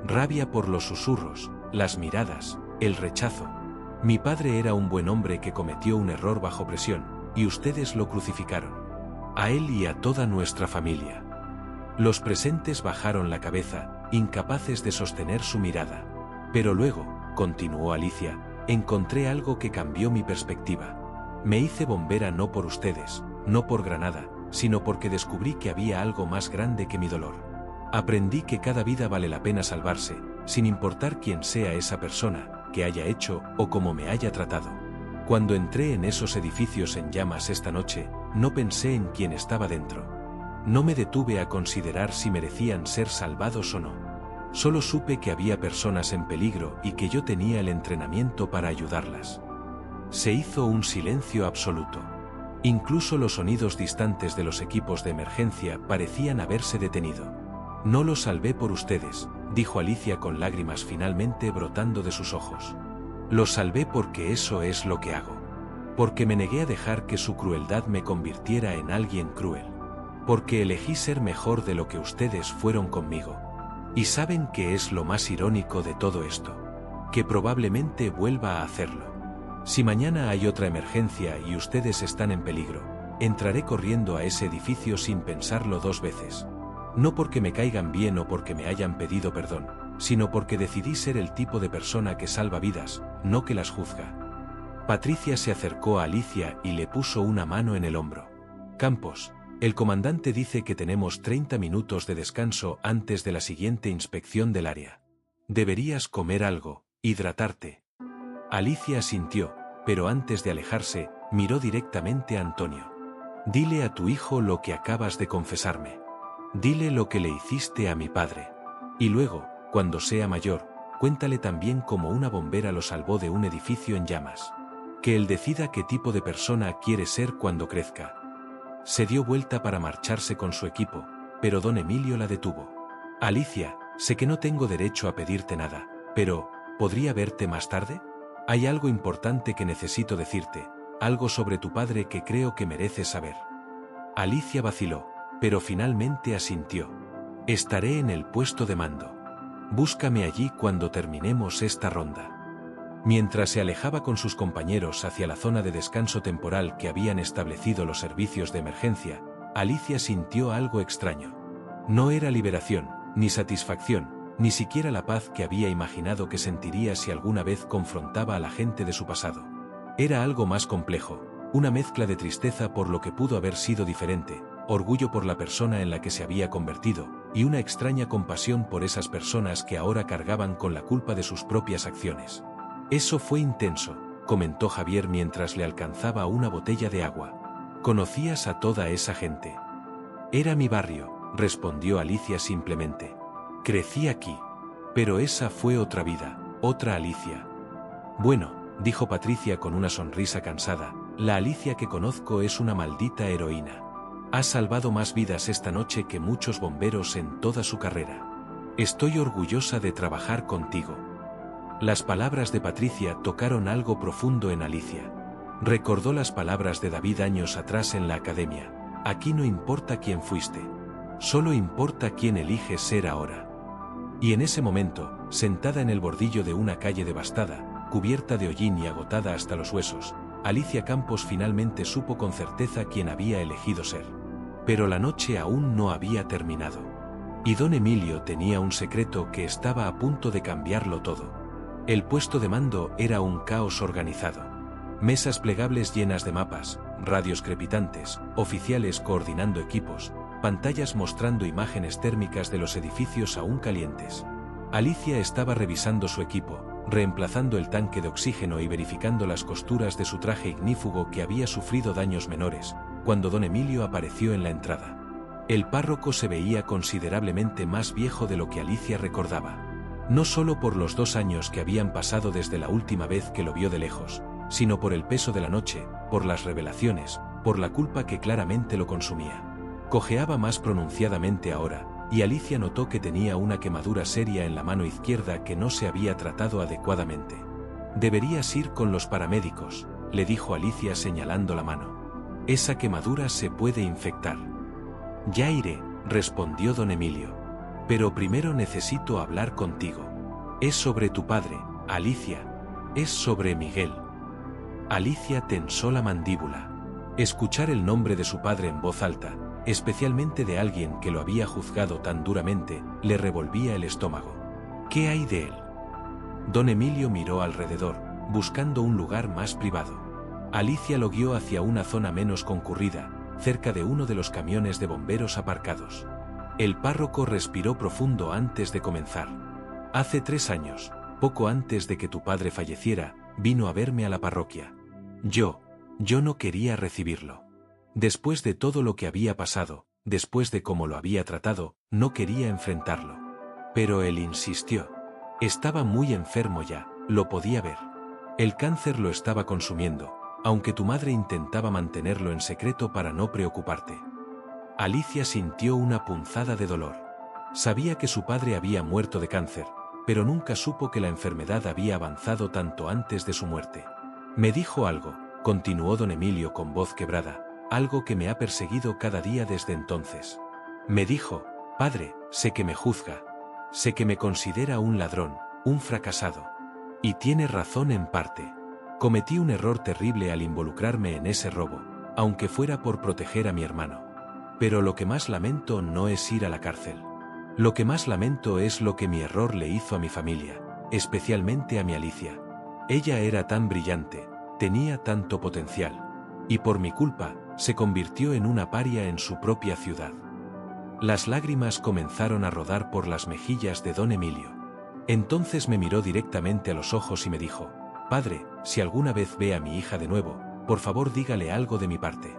Rabia por los susurros, las miradas, el rechazo. Mi padre era un buen hombre que cometió un error bajo presión, y ustedes lo crucificaron. A él y a toda nuestra familia. Los presentes bajaron la cabeza, incapaces de sostener su mirada. Pero luego, continuó Alicia, encontré algo que cambió mi perspectiva. Me hice bombera no por ustedes, no por Granada, sino porque descubrí que había algo más grande que mi dolor. Aprendí que cada vida vale la pena salvarse, sin importar quién sea esa persona, qué haya hecho o cómo me haya tratado. Cuando entré en esos edificios en llamas esta noche, no pensé en quién estaba dentro. No me detuve a considerar si merecían ser salvados o no. Solo supe que había personas en peligro y que yo tenía el entrenamiento para ayudarlas. Se hizo un silencio absoluto. Incluso los sonidos distantes de los equipos de emergencia parecían haberse detenido. No lo salvé por ustedes, dijo Alicia con lágrimas finalmente brotando de sus ojos. Lo salvé porque eso es lo que hago. Porque me negué a dejar que su crueldad me convirtiera en alguien cruel. Porque elegí ser mejor de lo que ustedes fueron conmigo. ¿Y saben qué es lo más irónico de todo esto? Que probablemente vuelva a hacerlo. Si mañana hay otra emergencia y ustedes están en peligro, entraré corriendo a ese edificio sin pensarlo 2 veces. No porque me caigan bien o porque me hayan pedido perdón, sino porque decidí ser el tipo de persona que salva vidas, no que las juzga. Patricia se acercó a Alicia y le puso una mano en el hombro. Campos, el comandante dice que tenemos 30 minutos de descanso antes de la siguiente inspección del área. Deberías comer algo, hidratarte. Alicia asintió, pero antes de alejarse, miró directamente a Antonio. Dile a tu hijo lo que acabas de confesarme. Dile lo que le hiciste a mi padre. Y luego, cuando sea mayor, cuéntale también cómo una bombera lo salvó de un edificio en llamas. Que él decida qué tipo de persona quiere ser cuando crezca. Se dio vuelta para marcharse con su equipo, pero don Emilio la detuvo. Alicia, sé que no tengo derecho a pedirte nada, pero, ¿podría verte más tarde? Hay algo importante que necesito decirte, algo sobre tu padre que creo que mereces saber. Alicia vaciló, pero finalmente asintió. Estaré en el puesto de mando. Búscame allí cuando terminemos esta ronda. Mientras se alejaba con sus compañeros hacia la zona de descanso temporal que habían establecido los servicios de emergencia, Alicia sintió algo extraño. No era liberación, ni satisfacción, ni siquiera la paz que había imaginado que sentiría si alguna vez confrontaba a la gente de su pasado. Era algo más complejo, una mezcla de tristeza por lo que pudo haber sido diferente, orgullo por la persona en la que se había convertido, y una extraña compasión por esas personas que ahora cargaban con la culpa de sus propias acciones. Eso fue intenso, comentó Javier mientras le alcanzaba una botella de agua. ¿Conocías a toda esa gente? Era mi barrio, respondió Alicia simplemente. Crecí aquí. Pero esa fue otra vida, otra Alicia. Bueno, dijo Patricia con una sonrisa cansada, la Alicia que conozco es una maldita heroína. Has salvado más vidas esta noche que muchos bomberos en toda su carrera. Estoy orgullosa de trabajar contigo. Las palabras de Patricia tocaron algo profundo en Alicia. Recordó las palabras de David años atrás en la academia. Aquí no importa quién fuiste. Solo importa quién eliges ser ahora. Y en ese momento, sentada en el bordillo de una calle devastada, cubierta de hollín y agotada hasta los huesos, Alicia Campos finalmente supo con certeza quién había elegido ser. Pero la noche aún no había terminado. Y don Emilio tenía un secreto que estaba a punto de cambiarlo todo. El puesto de mando era un caos organizado. Mesas plegables llenas de mapas, radios crepitantes, oficiales coordinando equipos, pantallas mostrando imágenes térmicas de los edificios aún calientes. Alicia estaba revisando su equipo, reemplazando el tanque de oxígeno y verificando las costuras de su traje ignífugo que había sufrido daños menores, cuando don Emilio apareció en la entrada. El párroco se veía considerablemente más viejo de lo que Alicia recordaba. No solo por los 2 años que habían pasado desde la última vez que lo vio de lejos, sino por el peso de la noche, por las revelaciones, por la culpa que claramente lo consumía. Cojeaba más pronunciadamente ahora, y Alicia notó que tenía una quemadura seria en la mano izquierda que no se había tratado adecuadamente. «Deberías ir con los paramédicos», le dijo Alicia señalando la mano. «Esa quemadura se puede infectar». «Ya iré», respondió don Emilio. «Pero primero necesito hablar contigo. Es sobre tu padre, Alicia. Es sobre Miguel». Alicia tensó la mandíbula. Escuchar el nombre de su padre en voz alta, especialmente de alguien que lo había juzgado tan duramente, le revolvía el estómago. «¿Qué hay de él?» Don Emilio miró alrededor, buscando un lugar más privado. Alicia lo guió hacia una zona menos concurrida, cerca de uno de los camiones de bomberos aparcados. El párroco respiró profundo antes de comenzar. «Hace 3 años, poco antes de que tu padre falleciera, vino a verme a la parroquia. Yo no quería recibirlo. Después de todo lo que había pasado, después de cómo lo había tratado, no quería enfrentarlo. Pero él insistió. Estaba muy enfermo ya, lo podía ver. El cáncer lo estaba consumiendo, aunque tu madre intentaba mantenerlo en secreto para no preocuparte». Alicia sintió una punzada de dolor. Sabía que su padre había muerto de cáncer, pero nunca supo que la enfermedad había avanzado tanto antes de su muerte. «Me dijo algo», continuó don Emilio con voz quebrada, «algo que me ha perseguido cada día desde entonces. Me dijo, padre, sé que me juzga, sé que me considera un ladrón, un fracasado. Y tiene razón en parte. Cometí un error terrible al involucrarme en ese robo, aunque fuera por proteger a mi hermano. Pero lo que más lamento no es ir a la cárcel. Lo que más lamento es lo que mi error le hizo a mi familia, especialmente a mi Alicia. Ella era tan brillante, tenía tanto potencial. Y por mi culpa, se convirtió en una paria en su propia ciudad». Las lágrimas comenzaron a rodar por las mejillas de don Emilio. Entonces me miró directamente a los ojos y me dijo, «Padre, si alguna vez ve a mi hija de nuevo, por favor dígale algo de mi parte.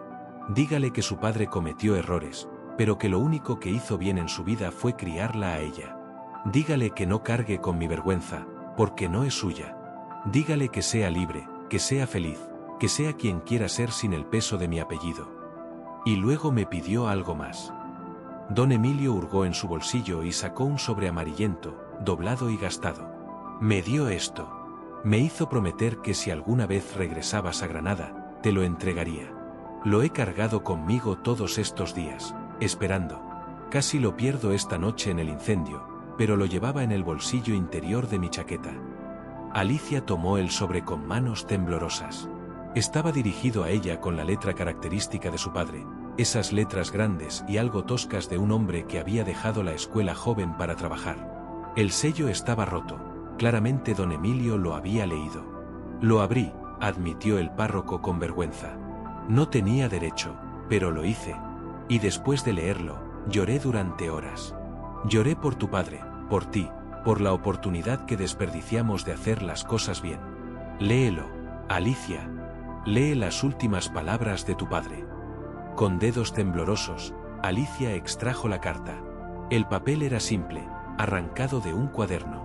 Dígale que su padre cometió errores, pero que lo único que hizo bien en su vida fue criarla a ella. Dígale que no cargue con mi vergüenza, porque no es suya. Dígale que sea libre, que sea feliz, que sea quien quiera ser sin el peso de mi apellido». Y luego me pidió algo más. Don Emilio hurgó en su bolsillo y sacó un sobre amarillento, doblado y gastado. «Me dio esto. Me hizo prometer que si alguna vez regresabas a Granada, te lo entregaría. Lo he cargado conmigo todos estos días, esperando. Casi lo pierdo esta noche en el incendio, pero lo llevaba en el bolsillo interior de mi chaqueta». Alicia tomó el sobre con manos temblorosas. Estaba dirigido a ella con la letra característica de su padre, esas letras grandes y algo toscas de un hombre que había dejado la escuela joven para trabajar. El sello estaba roto. Claramente don Emilio lo había leído. Lo abrí, admitió el párroco con vergüenza. No tenía derecho, pero lo hice. Y después de leerlo, lloré durante horas. Lloré por tu padre, por ti, por la oportunidad que desperdiciamos de hacer las cosas bien. Léelo, Alicia. Lee las últimas palabras de tu padre. Con dedos temblorosos, Alicia extrajo la carta. El papel era simple, arrancado de un cuaderno.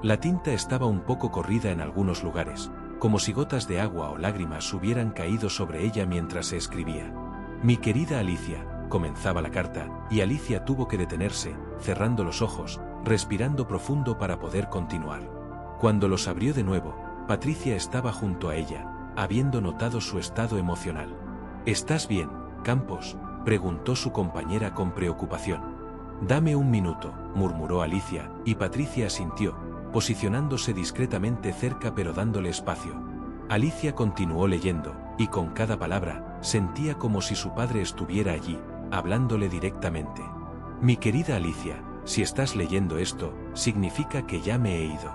La tinta estaba un poco corrida en algunos lugares, como si gotas de agua o lágrimas hubieran caído sobre ella mientras se escribía. Mi querida Alicia, comenzaba la carta, y Alicia tuvo que detenerse, cerrando los ojos, respirando profundo para poder continuar. Cuando los abrió de nuevo, Patricia estaba junto a ella, habiendo notado su estado emocional. ¿Estás bien, Campos?, preguntó su compañera con preocupación. Dame un minuto, murmuró Alicia, y Patricia asintió, posicionándose discretamente cerca pero dándole espacio. Alicia continuó leyendo, y con cada palabra, sentía como si su padre estuviera allí, hablándole directamente. Mi querida Alicia, si estás leyendo esto, significa que ya me he ido.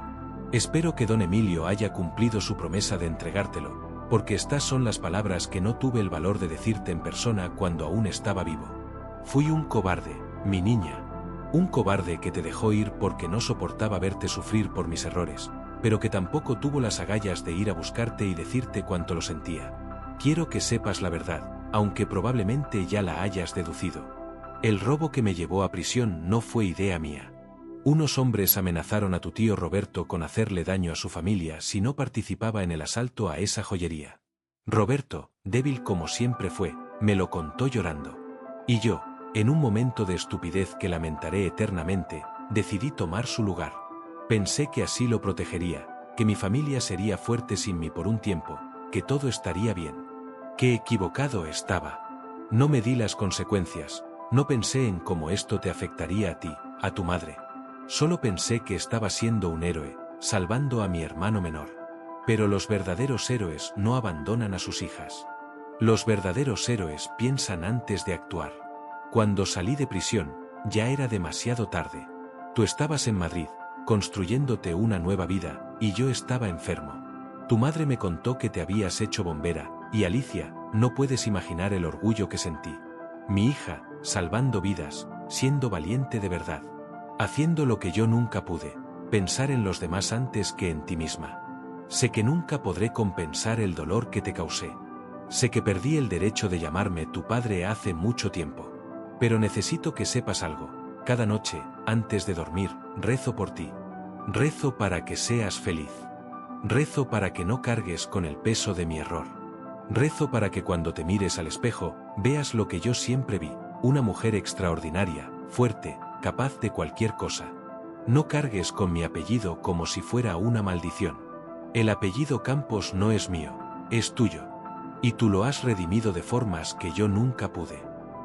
Espero que don Emilio haya cumplido su promesa de entregártelo, porque estas son las palabras que no tuve el valor de decirte en persona cuando aún estaba vivo. Fui un cobarde, mi niña. Un cobarde que te dejó ir porque no soportaba verte sufrir por mis errores, pero que tampoco tuvo las agallas de ir a buscarte y decirte cuánto lo sentía. Quiero que sepas la verdad, aunque probablemente ya la hayas deducido. El robo que me llevó a prisión no fue idea mía. Unos hombres amenazaron a tu tío Roberto con hacerle daño a su familia si no participaba en el asalto a esa joyería. Roberto, débil como siempre fue, me lo contó llorando. Y yo, en un momento de estupidez que lamentaré eternamente, decidí tomar su lugar. Pensé que así lo protegería, que mi familia sería fuerte sin mí por un tiempo, que todo estaría bien. Qué equivocado estaba. No medí las consecuencias, no pensé en cómo esto te afectaría a ti, a tu madre. Solo pensé que estaba siendo un héroe, salvando a mi hermano menor. Pero los verdaderos héroes no abandonan a sus hijas. Los verdaderos héroes piensan antes de actuar. Cuando salí de prisión, ya era demasiado tarde. Tú estabas en Madrid, construyéndote una nueva vida, y yo estaba enfermo. Tu madre me contó que te habías hecho bombera, y Alicia, no puedes imaginar el orgullo que sentí. Mi hija, salvando vidas, siendo valiente de verdad. Haciendo lo que yo nunca pude, pensar en los demás antes que en ti misma. Sé que nunca podré compensar el dolor que te causé. Sé que perdí el derecho de llamarme tu padre hace mucho tiempo. Pero necesito que sepas algo. Cada noche, antes de dormir, rezo por ti. Rezo para que seas feliz. Rezo para que no cargues con el peso de mi error. Rezo para que cuando te mires al espejo, veas lo que yo siempre vi, una mujer extraordinaria, fuerte, capaz de cualquier cosa. No cargues con mi apellido como si fuera una maldición. El apellido Campos no es mío, es tuyo. Y tú lo has redimido de formas que yo nunca pude.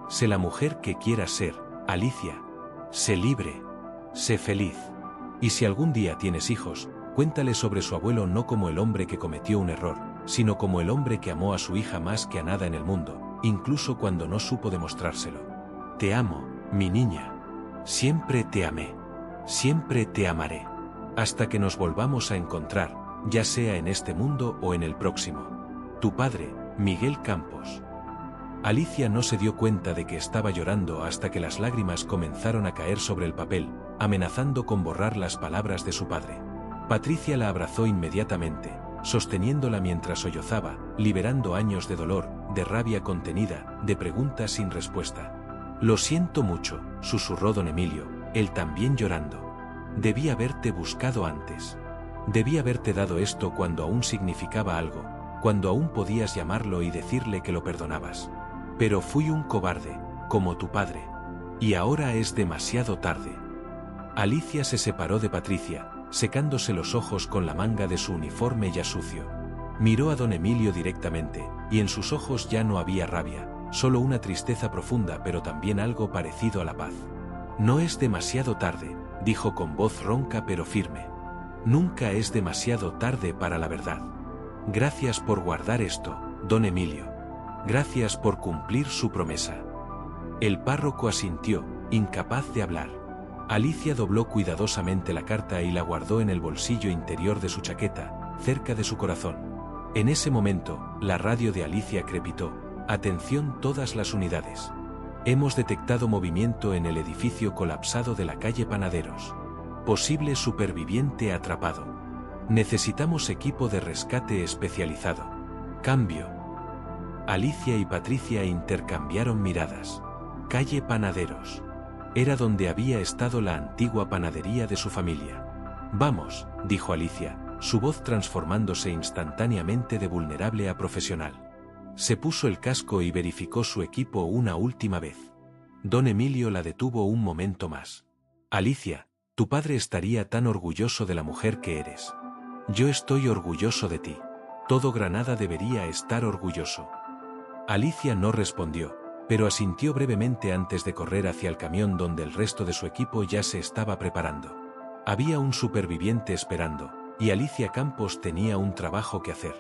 Sé la mujer que quieras ser, Alicia. Sé libre. Sé feliz. Y si algún día tienes hijos, cuéntale sobre su abuelo no como el hombre que cometió un error, sino como el hombre que amó a su hija más que a nada en el mundo, incluso cuando no supo demostrárselo. Te amo, mi niña. Siempre te amé. Siempre te amaré. Hasta que nos volvamos a encontrar, ya sea en este mundo o en el próximo. Tu padre, Miguel Campos. Alicia no se dio cuenta de que estaba llorando hasta que las lágrimas comenzaron a caer sobre el papel, amenazando con borrar las palabras de su padre. Patricia la abrazó inmediatamente, sosteniéndola mientras sollozaba, liberando años de dolor, de rabia contenida, de preguntas sin respuesta. Lo siento mucho, susurró don Emilio, él también llorando. Debí haberte buscado antes. Debí haberte dado esto cuando aún significaba algo, cuando aún podías llamarlo y decirle que lo perdonabas. Pero fui un cobarde, como tu padre. Y ahora es demasiado tarde. Alicia se separó de Patricia, secándose los ojos con la manga de su uniforme ya sucio. Miró a don Emilio directamente, y en sus ojos ya no había rabia, solo una tristeza profunda pero también algo parecido a la paz. No es demasiado tarde, dijo con voz ronca pero firme. Nunca es demasiado tarde para la verdad. Gracias por guardar esto, don Emilio. Gracias por cumplir su promesa. El párroco asintió, incapaz de hablar. Alicia dobló cuidadosamente la carta y la guardó en el bolsillo interior de su chaqueta, cerca de su corazón. En ese momento, la radio de Alicia crepitó. Atención todas las unidades. Hemos detectado movimiento en el edificio colapsado de la calle Panaderos. Posible superviviente atrapado. Necesitamos equipo de rescate especializado. Cambio. Alicia y Patricia intercambiaron miradas. Calle Panaderos. Era donde había estado la antigua panadería de su familia. Vamos, dijo Alicia, su voz transformándose instantáneamente de vulnerable a profesional. Se puso el casco y verificó su equipo una última vez. Don Emilio la detuvo un momento más. Alicia, tu padre estaría tan orgulloso de la mujer que eres. Yo estoy orgulloso de ti. Todo Granada debería estar orgulloso. Alicia no respondió, pero asintió brevemente antes de correr hacia el camión donde el resto de su equipo ya se estaba preparando. Había un superviviente esperando, y Alicia Campos tenía un trabajo que hacer.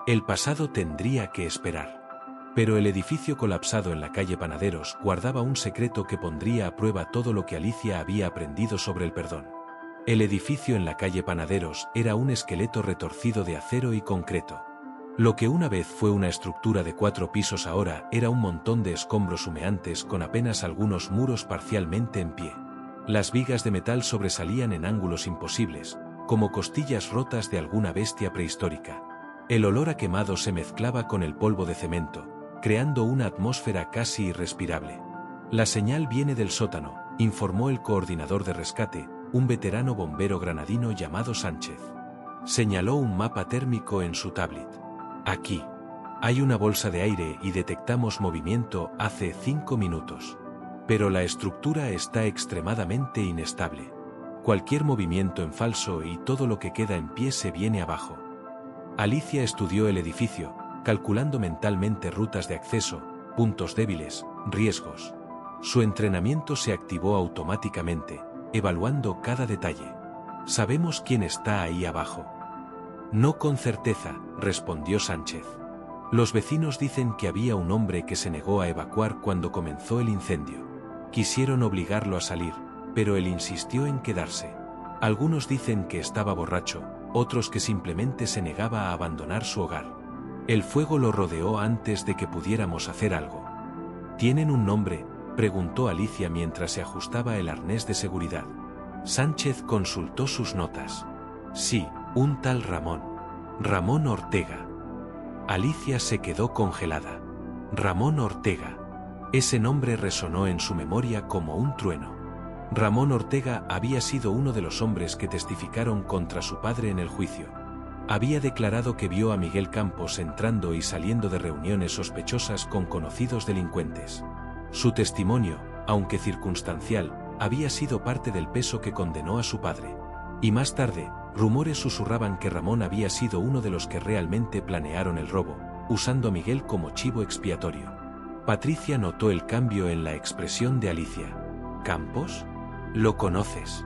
El pasado tendría que esperar. Pero el edificio colapsado en la calle Panaderos guardaba un secreto que pondría a prueba todo lo que Alicia había aprendido sobre el perdón. El edificio en la calle Panaderos era un esqueleto retorcido de acero y concreto. Lo que una vez fue una estructura de 4 pisos ahora era un montón de escombros humeantes con apenas algunos muros parcialmente en pie. Las vigas de metal sobresalían en ángulos imposibles, como costillas rotas de alguna bestia prehistórica. El olor a quemado se mezclaba con el polvo de cemento, creando una atmósfera casi irrespirable. La señal viene del sótano, informó el coordinador de rescate, un veterano bombero granadino llamado Sánchez. Señaló un mapa térmico en su tablet. Aquí. Hay una bolsa de aire y detectamos movimiento hace 5 minutos. Pero la estructura está extremadamente inestable. Cualquier movimiento en falso y todo lo que queda en pie se viene abajo. Alicia estudió el edificio, calculando mentalmente rutas de acceso, puntos débiles, riesgos. Su entrenamiento se activó automáticamente, evaluando cada detalle. Sabemos quién está ahí abajo. No con certeza, respondió Sánchez. Los vecinos dicen que había un hombre que se negó a evacuar cuando comenzó el incendio. Quisieron obligarlo a salir, pero él insistió en quedarse. Algunos dicen que estaba borracho, otros que simplemente se negaba a abandonar su hogar. El fuego lo rodeó antes de que pudiéramos hacer algo. ¿Tienen un nombre?, preguntó Alicia mientras se ajustaba el arnés de seguridad. Sánchez consultó sus notas. Sí, un tal Ramón. Ramón Ortega. Alicia se quedó congelada. Ramón Ortega. Ese nombre resonó en su memoria como un trueno. Ramón Ortega había sido uno de los hombres que testificaron contra su padre en el juicio. Había declarado que vio a Miguel Campos entrando y saliendo de reuniones sospechosas con conocidos delincuentes. Su testimonio, aunque circunstancial, había sido parte del peso que condenó a su padre. Y más tarde, rumores susurraban que Ramón había sido uno de los que realmente planearon el robo, usando a Miguel como chivo expiatorio. Patricia notó el cambio en la expresión de Alicia. ¿Campos? ¿Lo conoces?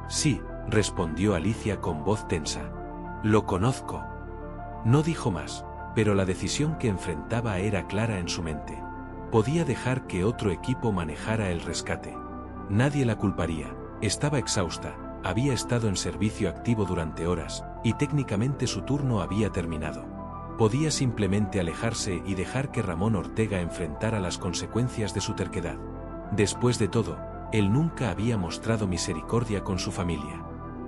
Sí, respondió Alicia con voz tensa. Lo conozco. No dijo más, pero la decisión que enfrentaba era clara en su mente. Podía dejar que otro equipo manejara el rescate. Nadie la culparía, estaba exhausta, había estado en servicio activo durante horas, y técnicamente su turno había terminado. Podía simplemente alejarse y dejar que Ramón Ortega enfrentara las consecuencias de su terquedad. Después de todo, él nunca había mostrado misericordia con su familia.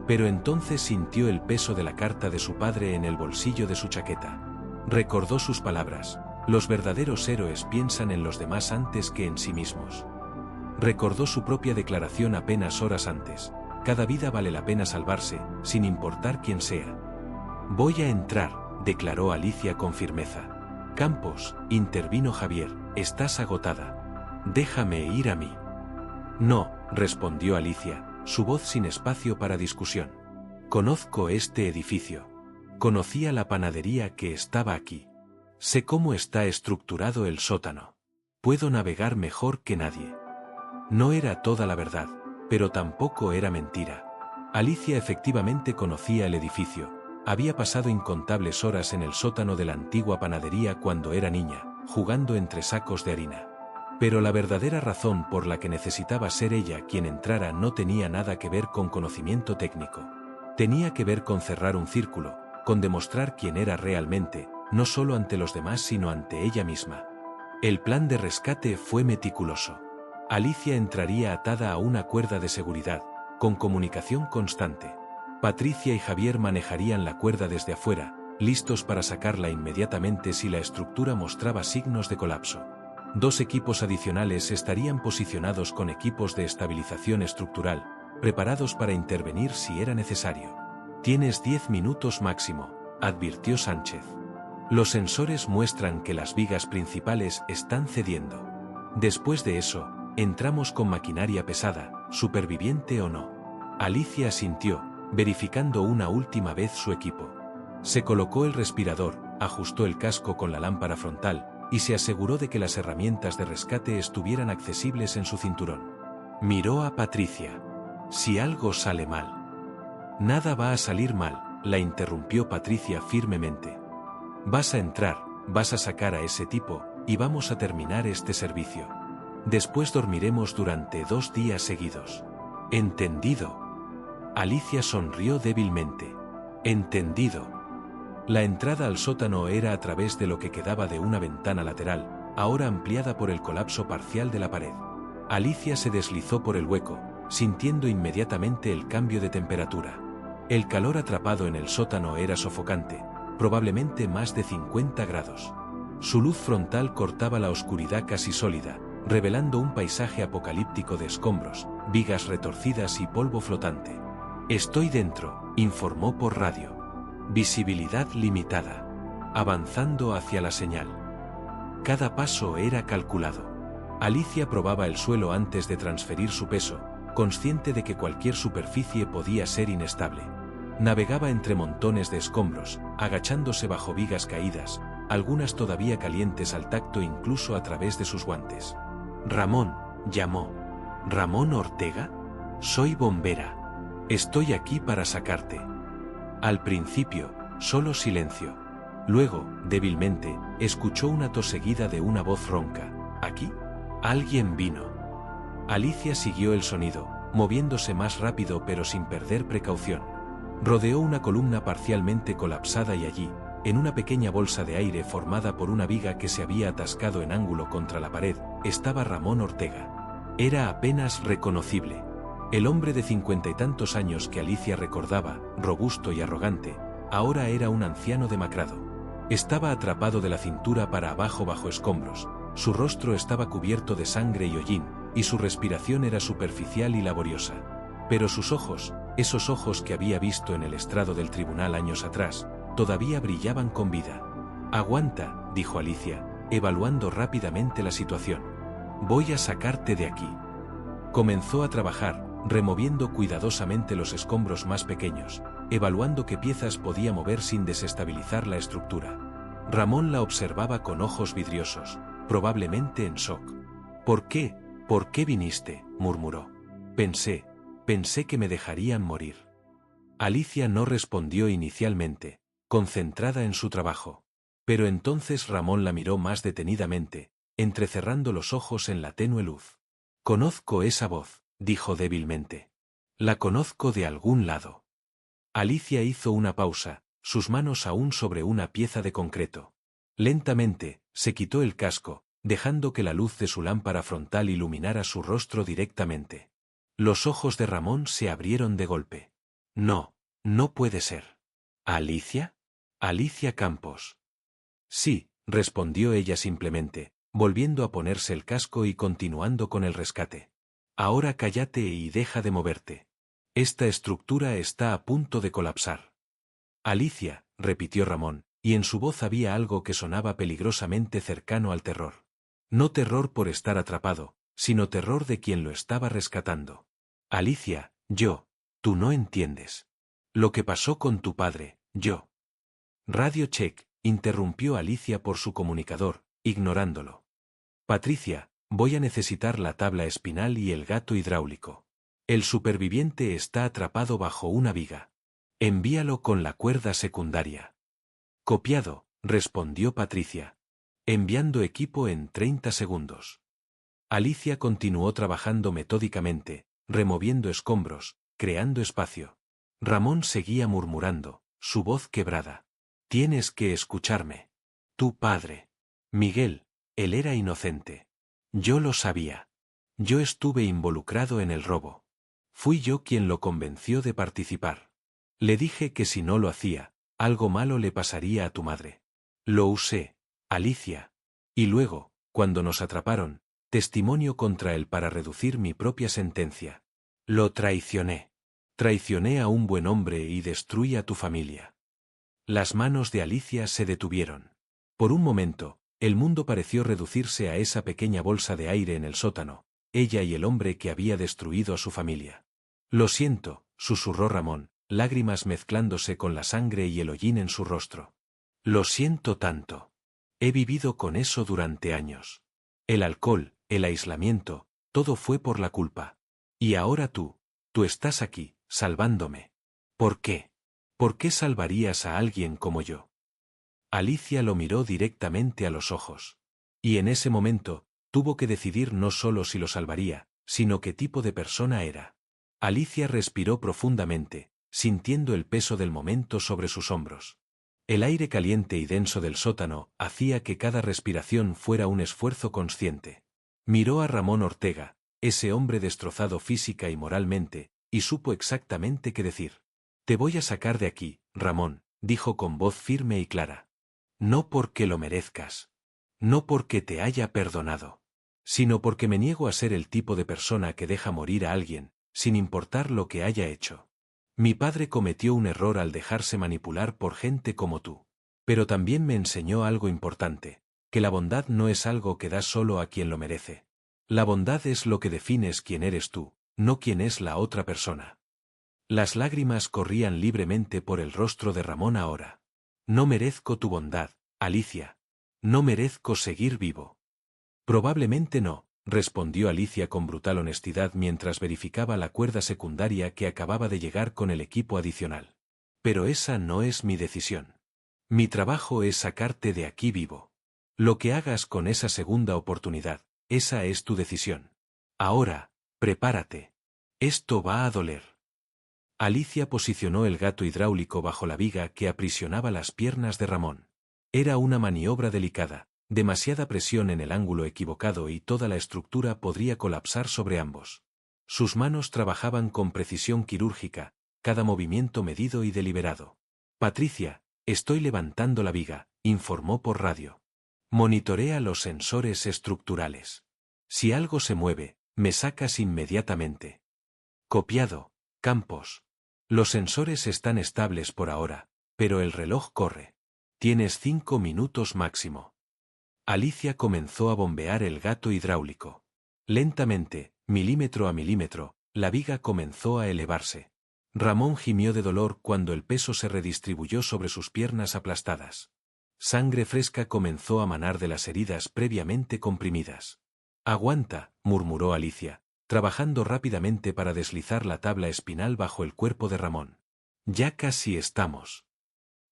Pero entonces sintió el peso de la carta de su padre en el bolsillo de su chaqueta. Recordó sus palabras: los verdaderos héroes piensan en los demás antes que en sí mismos. Recordó su propia declaración apenas horas antes: cada vida vale la pena salvarse, sin importar quién sea. Voy a entrar, declaró Alicia con firmeza. Campos, intervino Javier, estás agotada. Déjame ir a mí. No, respondió Alicia, su voz sin espacio para discusión. Conozco este edificio. Conocía la panadería que estaba aquí. Sé cómo está estructurado el sótano. Puedo navegar mejor que nadie. No era toda la verdad, pero tampoco era mentira. Alicia efectivamente conocía el edificio. Había pasado incontables horas en el sótano de la antigua panadería cuando era niña, jugando entre sacos de harina. Pero la verdadera razón por la que necesitaba ser ella quien entrara no tenía nada que ver con conocimiento técnico. Tenía que ver con cerrar un círculo, con demostrar quién era realmente, no solo ante los demás sino ante ella misma. El plan de rescate fue meticuloso. Alicia entraría atada a una cuerda de seguridad, con comunicación constante. Patricia y Javier manejarían la cuerda desde afuera, listos para sacarla inmediatamente si la estructura mostraba signos de colapso. 2 equipos adicionales estarían posicionados con equipos de estabilización estructural, preparados para intervenir si era necesario. «Tienes 10 minutos máximo», advirtió Sánchez. «Los sensores muestran que las vigas principales están cediendo. Después de eso, entramos con maquinaria pesada, superviviente o no». Alicia asintió, verificando una última vez su equipo. Se colocó el respirador, ajustó el casco con la lámpara frontal, y se aseguró de que las herramientas de rescate estuvieran accesibles en su cinturón. Miró a Patricia. «Si algo sale mal». «Nada va a salir mal», la interrumpió Patricia firmemente. «Vas a entrar, vas a sacar a ese tipo, y vamos a terminar este servicio. Después dormiremos durante 2 días seguidos». «Entendido». Alicia sonrió débilmente. «Entendido». La entrada al sótano era a través de lo que quedaba de una ventana lateral, ahora ampliada por el colapso parcial de la pared. Alicia se deslizó por el hueco, sintiendo inmediatamente el cambio de temperatura. El calor atrapado en el sótano era sofocante, probablemente más de 50 grados. Su luz frontal cortaba la oscuridad casi sólida, revelando un paisaje apocalíptico de escombros, vigas retorcidas y polvo flotante. «Estoy dentro», informó por radio. Visibilidad limitada. Avanzando hacia la señal. Cada paso era calculado. Alicia probaba el suelo antes de transferir su peso, consciente de que cualquier superficie podía ser inestable. Navegaba entre montones de escombros, agachándose bajo vigas caídas, algunas todavía calientes al tacto incluso a través de sus guantes. «Ramón», llamó. «¿Ramón Ortega? Soy bombera. Estoy aquí para sacarte». Al principio, solo silencio. Luego, débilmente, escuchó una tos seguida de una voz ronca. «¿Aquí? Alguien vino». Alicia siguió el sonido, moviéndose más rápido pero sin perder precaución. Rodeó una columna parcialmente colapsada y allí, en una pequeña bolsa de aire formada por una viga que se había atascado en ángulo contra la pared, estaba Ramón Ortega. Era apenas reconocible. El hombre de 50 y tantos años que Alicia recordaba, robusto y arrogante, ahora era un anciano demacrado. Estaba atrapado de la cintura para abajo bajo escombros, su rostro estaba cubierto de sangre y hollín, y su respiración era superficial y laboriosa. Pero sus ojos, esos ojos que había visto en el estrado del tribunal años atrás, todavía brillaban con vida. «Aguanta», dijo Alicia, evaluando rápidamente la situación. «Voy a sacarte de aquí». Comenzó a trabajar, removiendo cuidadosamente los escombros más pequeños, evaluando qué piezas podía mover sin desestabilizar la estructura. Ramón la observaba con ojos vidriosos, probablemente en shock. «¿Por qué? ¿Por qué viniste?», murmuró. Pensé que me dejarían morir». Alicia no respondió inicialmente, concentrada en su trabajo. Pero entonces Ramón la miró más detenidamente, entrecerrando los ojos en la tenue luz. «Conozco esa voz», dijo débilmente. «La conozco de algún lado». Alicia hizo una pausa, sus manos aún sobre una pieza de concreto. Lentamente, se quitó el casco, dejando que la luz de su lámpara frontal iluminara su rostro directamente. Los ojos de Ramón se abrieron de golpe. «No, no puede ser». «¿Alicia? Alicia Campos». «Sí», respondió ella simplemente, volviendo a ponerse el casco y continuando con el rescate. «Ahora cállate y deja de moverte. Esta estructura está a punto de colapsar». «Alicia», repitió Ramón, y en su voz había algo que sonaba peligrosamente cercano al terror. No terror por estar atrapado, sino terror de quien lo estaba rescatando. «Alicia, tú no entiendes. Lo que pasó con tu padre, yo». «Radio check», interrumpió Alicia por su comunicador, ignorándolo. «Patricia, voy a necesitar la tabla espinal y el gato hidráulico». El superviviente está atrapado bajo una viga. Envíalo con la cuerda secundaria. Copiado, respondió Patricia. Enviando equipo en 30 segundos. Alicia continuó trabajando metódicamente, removiendo escombros, creando espacio. Ramón seguía murmurando, su voz quebrada. Tienes que escucharme. Tu padre. Miguel, él era inocente. Yo lo sabía. Yo estuve involucrado en el robo. Fui yo quien lo convenció de participar. Le dije que si no lo hacía, algo malo le pasaría a tu madre. Lo usé, Alicia. Y luego, cuando nos atraparon, testimonio contra él para reducir mi propia sentencia. Lo traicioné. Traicioné a un buen hombre y destruí a tu familia. Las manos de Alicia se detuvieron. Por un momento, el mundo pareció reducirse a esa pequeña bolsa de aire en el sótano, ella y el hombre que había destruido a su familia. Lo siento, susurró Ramón, lágrimas mezclándose con la sangre y el hollín en su rostro. Lo siento tanto. He vivido con eso durante años. El alcohol, el aislamiento, todo fue por la culpa. Y ahora tú estás aquí, salvándome. ¿Por qué? ¿Por qué salvarías a alguien como yo? Alicia lo miró directamente a los ojos. Y en ese momento, tuvo que decidir no solo si lo salvaría, sino qué tipo de persona era. Alicia respiró profundamente, sintiendo el peso del momento sobre sus hombros. El aire caliente y denso del sótano hacía que cada respiración fuera un esfuerzo consciente. Miró a Ramón Ortega, ese hombre destrozado física y moralmente, y supo exactamente qué decir. Te voy a sacar de aquí, Ramón, dijo con voz firme y clara. No porque lo merezcas. No porque te haya perdonado. Sino porque me niego a ser el tipo de persona que deja morir a alguien, sin importar lo que haya hecho. Mi padre cometió un error al dejarse manipular por gente como tú. Pero también me enseñó algo importante, que la bondad no es algo que das solo a quien lo merece. La bondad es lo que defines quién eres tú, no quién es la otra persona. Las lágrimas corrían libremente por el rostro de Ramón ahora. No merezco tu bondad, Alicia. No merezco seguir vivo. Probablemente no, respondió Alicia con brutal honestidad mientras verificaba la cuerda secundaria que acababa de llegar con el equipo adicional. Pero esa no es mi decisión. Mi trabajo es sacarte de aquí vivo. Lo que hagas con esa segunda oportunidad, esa es tu decisión. Ahora, prepárate. Esto va a doler. Alicia posicionó el gato hidráulico bajo la viga que aprisionaba las piernas de Ramón. Era una maniobra delicada, demasiada presión en el ángulo equivocado y toda la estructura podría colapsar sobre ambos. Sus manos trabajaban con precisión quirúrgica, cada movimiento medido y deliberado. Patricia, estoy levantando la viga, informó por radio. Monitorea los sensores estructurales. Si algo se mueve, me sacas inmediatamente. Copiado, Campos. Los sensores están estables por ahora, pero el reloj corre. Tienes 5 minutos máximo. Alicia comenzó a bombear el gato hidráulico. Lentamente, milímetro a milímetro, la viga comenzó a elevarse. Ramón gimió de dolor cuando el peso se redistribuyó sobre sus piernas aplastadas. Sangre fresca comenzó a manar de las heridas previamente comprimidas. Aguanta, murmuró Alicia, trabajando rápidamente para deslizar la tabla espinal bajo el cuerpo de Ramón. Ya casi estamos.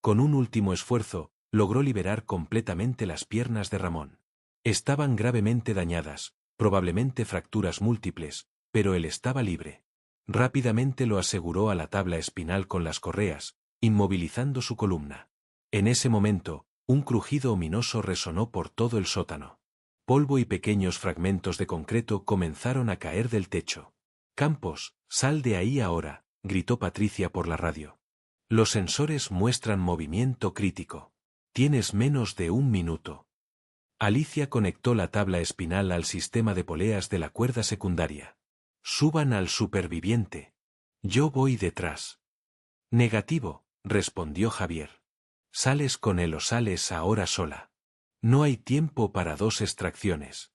Con un último esfuerzo, logró liberar completamente las piernas de Ramón. Estaban gravemente dañadas, probablemente fracturas múltiples, pero él estaba libre. Rápidamente lo aseguró a la tabla espinal con las correas, inmovilizando su columna. En ese momento, un crujido ominoso resonó por todo el sótano. Polvo y pequeños fragmentos de concreto comenzaron a caer del techo. Campos, sal de ahí ahora, gritó Patricia por la radio. Los sensores muestran movimiento crítico. Tienes menos de 1 minuto. Alicia conectó la tabla espinal al sistema de poleas de la cuerda secundaria. Suban al superviviente. Yo voy detrás. Negativo, respondió Javier. Sales con él o sales ahora sola. No hay tiempo para 2 extracciones.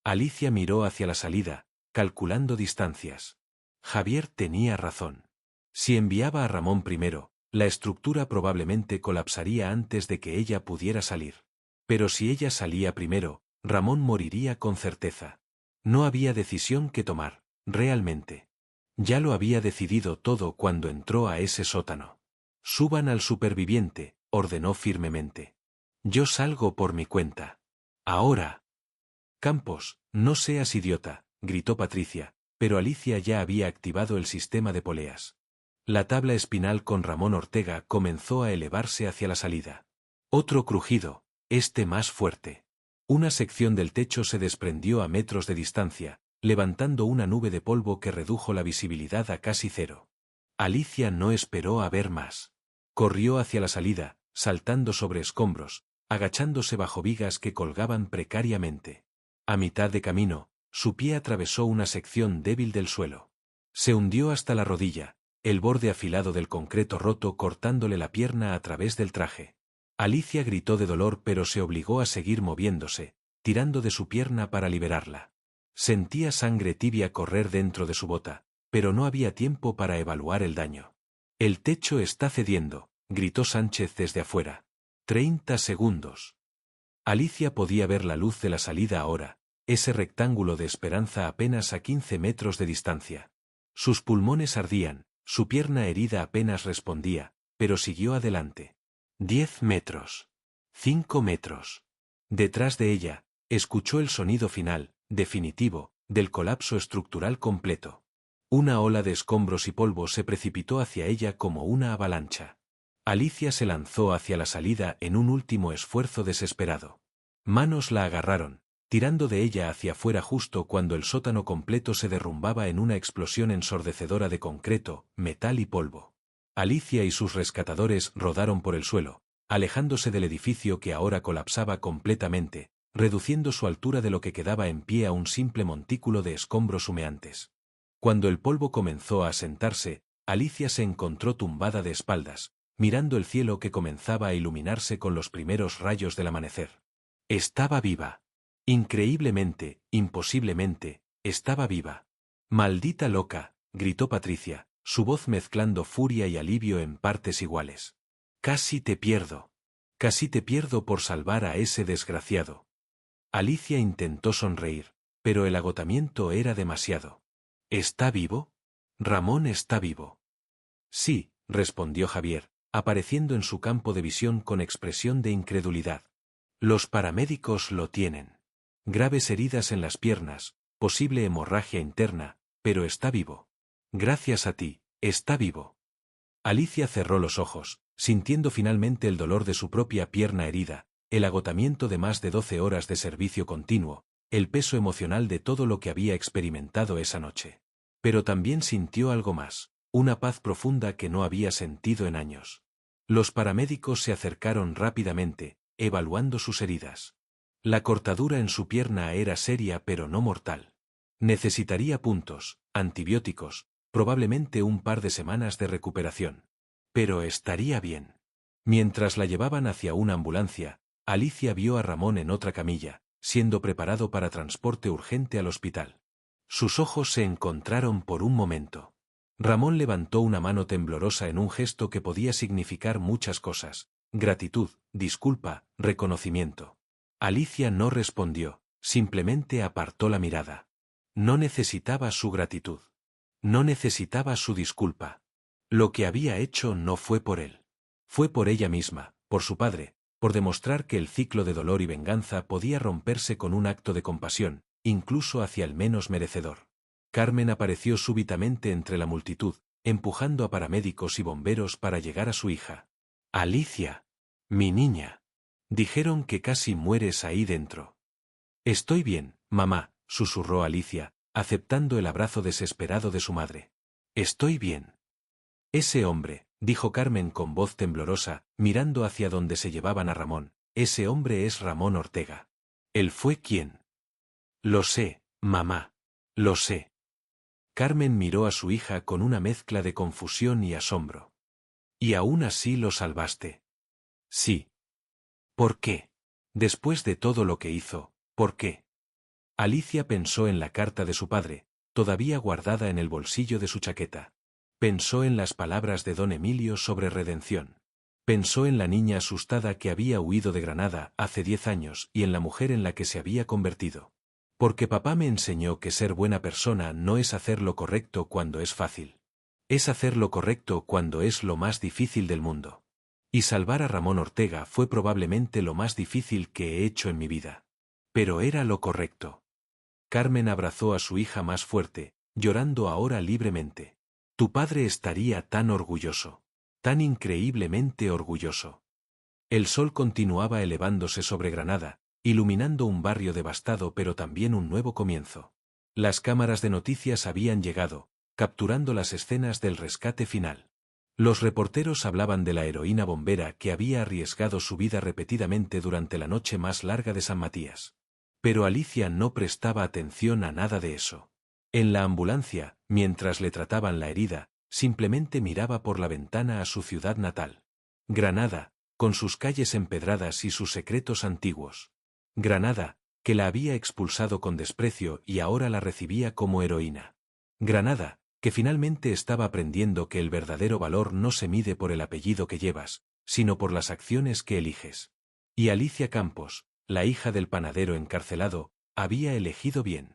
Alicia miró hacia la salida, calculando distancias. Javier tenía razón. Si enviaba a Ramón primero, la estructura probablemente colapsaría antes de que ella pudiera salir. Pero si ella salía primero, Ramón moriría con certeza. No había decisión que tomar, realmente. Ya lo había decidido todo cuando entró a ese sótano. «Suban al superviviente», ordenó firmemente. «Yo salgo por mi cuenta. Ahora». «Campos, no seas idiota», gritó Patricia, pero Alicia ya había activado el sistema de poleas. La tabla espinal con Ramón Ortega comenzó a elevarse hacia la salida. Otro crujido, este más fuerte. Una sección del techo se desprendió a metros de distancia, levantando una nube de polvo que redujo la visibilidad a casi cero. Alicia no esperó a ver más. Corrió hacia la salida, saltando sobre escombros, agachándose bajo vigas que colgaban precariamente. A mitad de camino, su pie atravesó una sección débil del suelo. Se hundió hasta la rodilla, el borde afilado del concreto roto cortándole la pierna a través del traje. Alicia gritó de dolor pero se obligó a seguir moviéndose, tirando de su pierna para liberarla. Sentía sangre tibia correr dentro de su bota, pero no había tiempo para evaluar el daño. «El techo está cediendo», gritó Sánchez desde afuera. 30 segundos. Alicia podía ver la luz de la salida ahora, ese rectángulo de esperanza apenas a 15 metros de distancia. Sus pulmones ardían, su pierna herida apenas respondía, pero siguió adelante. 10 metros. 5 metros. Detrás de ella, escuchó el sonido final, definitivo, del colapso estructural completo. Una ola de escombros y polvo se precipitó hacia ella como una avalancha. Alicia se lanzó hacia la salida en un último esfuerzo desesperado. Manos la agarraron, tirando de ella hacia afuera justo cuando el sótano completo se derrumbaba en una explosión ensordecedora de concreto, metal y polvo. Alicia y sus rescatadores rodaron por el suelo, alejándose del edificio que ahora colapsaba completamente, reduciendo su altura de lo que quedaba en pie a un simple montículo de escombros humeantes. Cuando el polvo comenzó a asentarse, Alicia se encontró tumbada de espaldas, mirando el cielo que comenzaba a iluminarse con los primeros rayos del amanecer. Estaba viva. Increíblemente, imposiblemente, estaba viva. «Maldita loca», gritó Patricia, su voz mezclando furia y alivio en partes iguales. «Casi te pierdo. Casi te pierdo por salvar a ese desgraciado». Alicia intentó sonreír, pero el agotamiento era demasiado. «¿Está vivo? Ramón está vivo». «Sí», respondió Javier, apareciendo en su campo de visión con expresión de incredulidad. «Los paramédicos lo tienen. Graves heridas en las piernas, posible hemorragia interna, pero está vivo. Gracias a ti, está vivo». Alicia cerró los ojos, sintiendo finalmente el dolor de su propia pierna herida, el agotamiento de más de 12 horas de servicio continuo, el peso emocional de todo lo que había experimentado esa noche. Pero también sintió algo más, una paz profunda que no había sentido en años. Los paramédicos se acercaron rápidamente, evaluando sus heridas. La cortadura en su pierna era seria pero no mortal. Necesitaría puntos, antibióticos, probablemente un par de semanas de recuperación. Pero estaría bien. Mientras la llevaban hacia una ambulancia, Alicia vio a Ramón en otra camilla, siendo preparado para transporte urgente al hospital. Sus ojos se encontraron por un momento. Ramón levantó una mano temblorosa en un gesto que podía significar muchas cosas: gratitud, disculpa, reconocimiento. Alicia no respondió, simplemente apartó la mirada. No necesitaba su gratitud. No necesitaba su disculpa. Lo que había hecho no fue por él. Fue por ella misma, por su padre, por demostrar que el ciclo de dolor y venganza podía romperse con un acto de compasión, incluso hacia el menos merecedor. Carmen apareció súbitamente entre la multitud, empujando a paramédicos y bomberos para llegar a su hija. «Alicia, mi niña. Dijeron que casi mueres ahí dentro». «Estoy bien, mamá», susurró Alicia, aceptando el abrazo desesperado de su madre. «Estoy bien». «Ese hombre», dijo Carmen con voz temblorosa, mirando hacia donde se llevaban a Ramón, «ese hombre es Ramón Ortega. Él fue quien». «Lo sé, mamá. Lo sé». Carmen miró a su hija con una mezcla de confusión y asombro. «¿Y aún así lo salvaste?» «Sí». «¿Por qué? Después de todo lo que hizo, ¿por qué?» Alicia pensó en la carta de su padre, todavía guardada en el bolsillo de su chaqueta. Pensó en las palabras de don Emilio sobre redención. Pensó en la niña asustada que había huido de Granada hace 10 años y en la mujer en la que se había convertido. Porque papá me enseñó que ser buena persona no es hacer lo correcto cuando es fácil. Es hacer lo correcto cuando es lo más difícil del mundo. Y salvar a Ramón Ortega fue probablemente lo más difícil que he hecho en mi vida. Pero era lo correcto. Carmen abrazó a su hija más fuerte, llorando ahora libremente. Tu padre estaría tan orgulloso. Tan increíblemente orgulloso. El sol continuaba elevándose sobre Granada, iluminando un barrio devastado pero también un nuevo comienzo. Las cámaras de noticias habían llegado, capturando las escenas del rescate final. Los reporteros hablaban de la heroína bombera que había arriesgado su vida repetidamente durante la noche más larga de San Matías. Pero Alicia no prestaba atención a nada de eso. En la ambulancia, mientras le trataban la herida, simplemente miraba por la ventana a su ciudad natal. Granada, con sus calles empedradas y sus secretos antiguos. Granada, que la había expulsado con desprecio y ahora la recibía como heroína. Granada, que finalmente estaba aprendiendo que el verdadero valor no se mide por el apellido que llevas, sino por las acciones que eliges. Y Alicia Campos, la hija del panadero encarcelado, había elegido bien.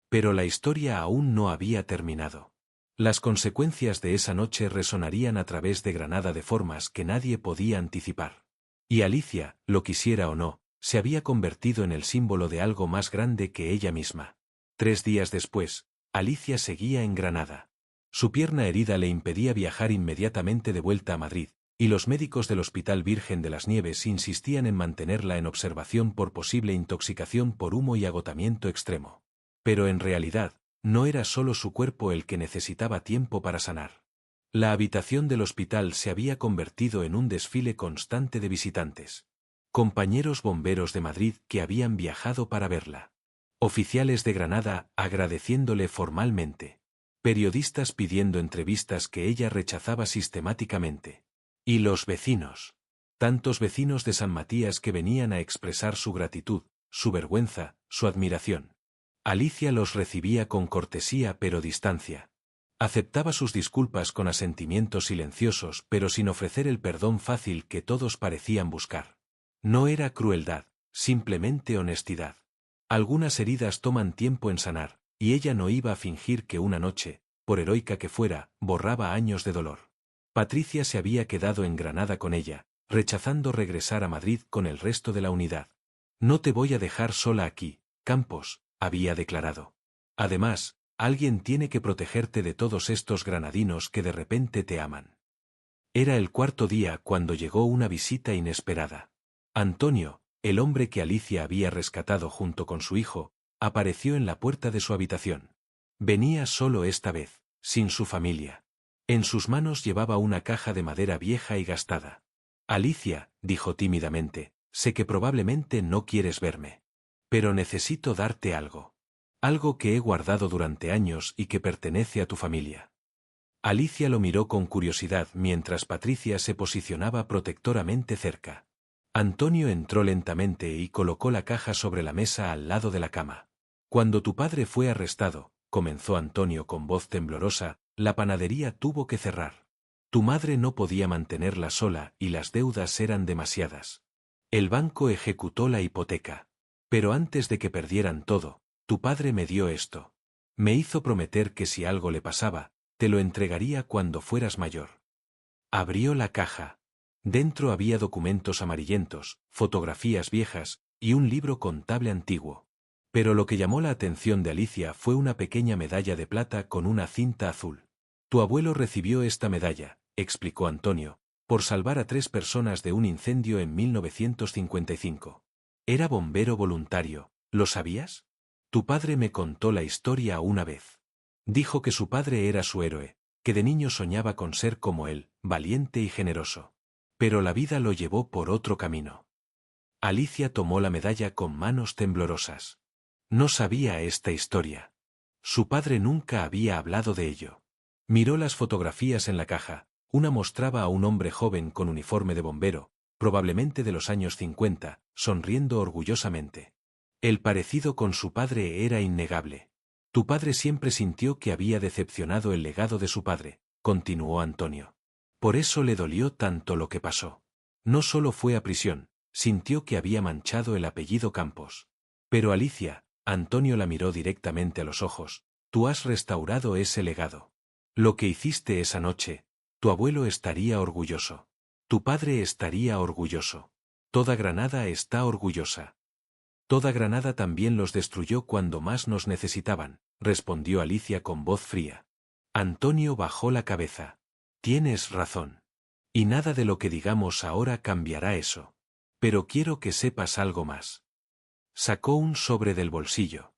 Pero la historia aún no había terminado. Las consecuencias de esa noche resonarían a través de Granada de formas que nadie podía anticipar. Y Alicia, lo quisiera o no, se había convertido en el símbolo de algo más grande que ella misma. 3 días después, Alicia seguía en Granada. Su pierna herida le impedía viajar inmediatamente de vuelta a Madrid, y los médicos del Hospital Virgen de las Nieves insistían en mantenerla en observación por posible intoxicación por humo y agotamiento extremo. Pero en realidad, no era solo su cuerpo el que necesitaba tiempo para sanar. La habitación del hospital se había convertido en un desfile constante de visitantes. Compañeros bomberos de Madrid que habían viajado para verla. Oficiales de Granada agradeciéndole formalmente. Periodistas pidiendo entrevistas que ella rechazaba sistemáticamente. Y los vecinos. Tantos vecinos de San Matías que venían a expresar su gratitud, su vergüenza, su admiración. Alicia los recibía con cortesía pero distancia. Aceptaba sus disculpas con asentimientos silenciosos pero sin ofrecer el perdón fácil que todos parecían buscar. No era crueldad, simplemente honestidad. Algunas heridas toman tiempo en sanar, y ella no iba a fingir que una noche, por heroica que fuera, borraba años de dolor. Patricia se había quedado en Granada con ella, rechazando regresar a Madrid con el resto de la unidad. No te voy a dejar sola aquí, Campos, había declarado. Además, alguien tiene que protegerte de todos estos granadinos que de repente te aman. Era el 4.º día cuando llegó una visita inesperada. Antonio, el hombre que Alicia había rescatado junto con su hijo, apareció en la puerta de su habitación. Venía solo esta vez, sin su familia. En sus manos llevaba una caja de madera vieja y gastada. Alicia, dijo tímidamente, sé que probablemente no quieres verme. Pero necesito darte algo. Algo que he guardado durante años y que pertenece a tu familia. Alicia lo miró con curiosidad mientras Patricia se posicionaba protectoramente cerca. Antonio entró lentamente y colocó la caja sobre la mesa al lado de la cama. Cuando tu padre fue arrestado, comenzó Antonio con voz temblorosa, la panadería tuvo que cerrar. Tu madre no podía mantenerla sola y las deudas eran demasiadas. El banco ejecutó la hipoteca. Pero antes de que perdieran todo, tu padre me dio esto. Me hizo prometer que si algo le pasaba, te lo entregaría cuando fueras mayor. Abrió la caja. Dentro había documentos amarillentos, fotografías viejas, y un libro contable antiguo. Pero lo que llamó la atención de Alicia fue una pequeña medalla de plata con una cinta azul. Tu abuelo recibió esta medalla, explicó Antonio, por salvar a 3 personas de un incendio en 1955. Era bombero voluntario, ¿lo sabías? Tu padre me contó la historia una vez. Dijo que su padre era su héroe, que de niño soñaba con ser como él, valiente y generoso. Pero la vida lo llevó por otro camino. Alicia tomó la medalla con manos temblorosas. No sabía esta historia. Su padre nunca había hablado de ello. Miró las fotografías en la caja. Una mostraba a un hombre joven con uniforme de bombero, probablemente de los años 50, sonriendo orgullosamente. El parecido con su padre era innegable. Tu padre siempre sintió que había decepcionado el legado de su padre, continuó Antonio. Por eso le dolió tanto lo que pasó. No solo fue a prisión, sintió que había manchado el apellido Campos. Pero Alicia, Antonio la miró directamente a los ojos. Tú has restaurado ese legado. Lo que hiciste esa noche, tu abuelo estaría orgulloso. Tu padre estaría orgulloso. Toda Granada está orgullosa. Toda Granada también los destruyó cuando más nos necesitaban, respondió Alicia con voz fría. Antonio bajó la cabeza. Tienes razón. Y nada de lo que digamos ahora cambiará eso. Pero quiero que sepas algo más. Sacó un sobre del bolsillo.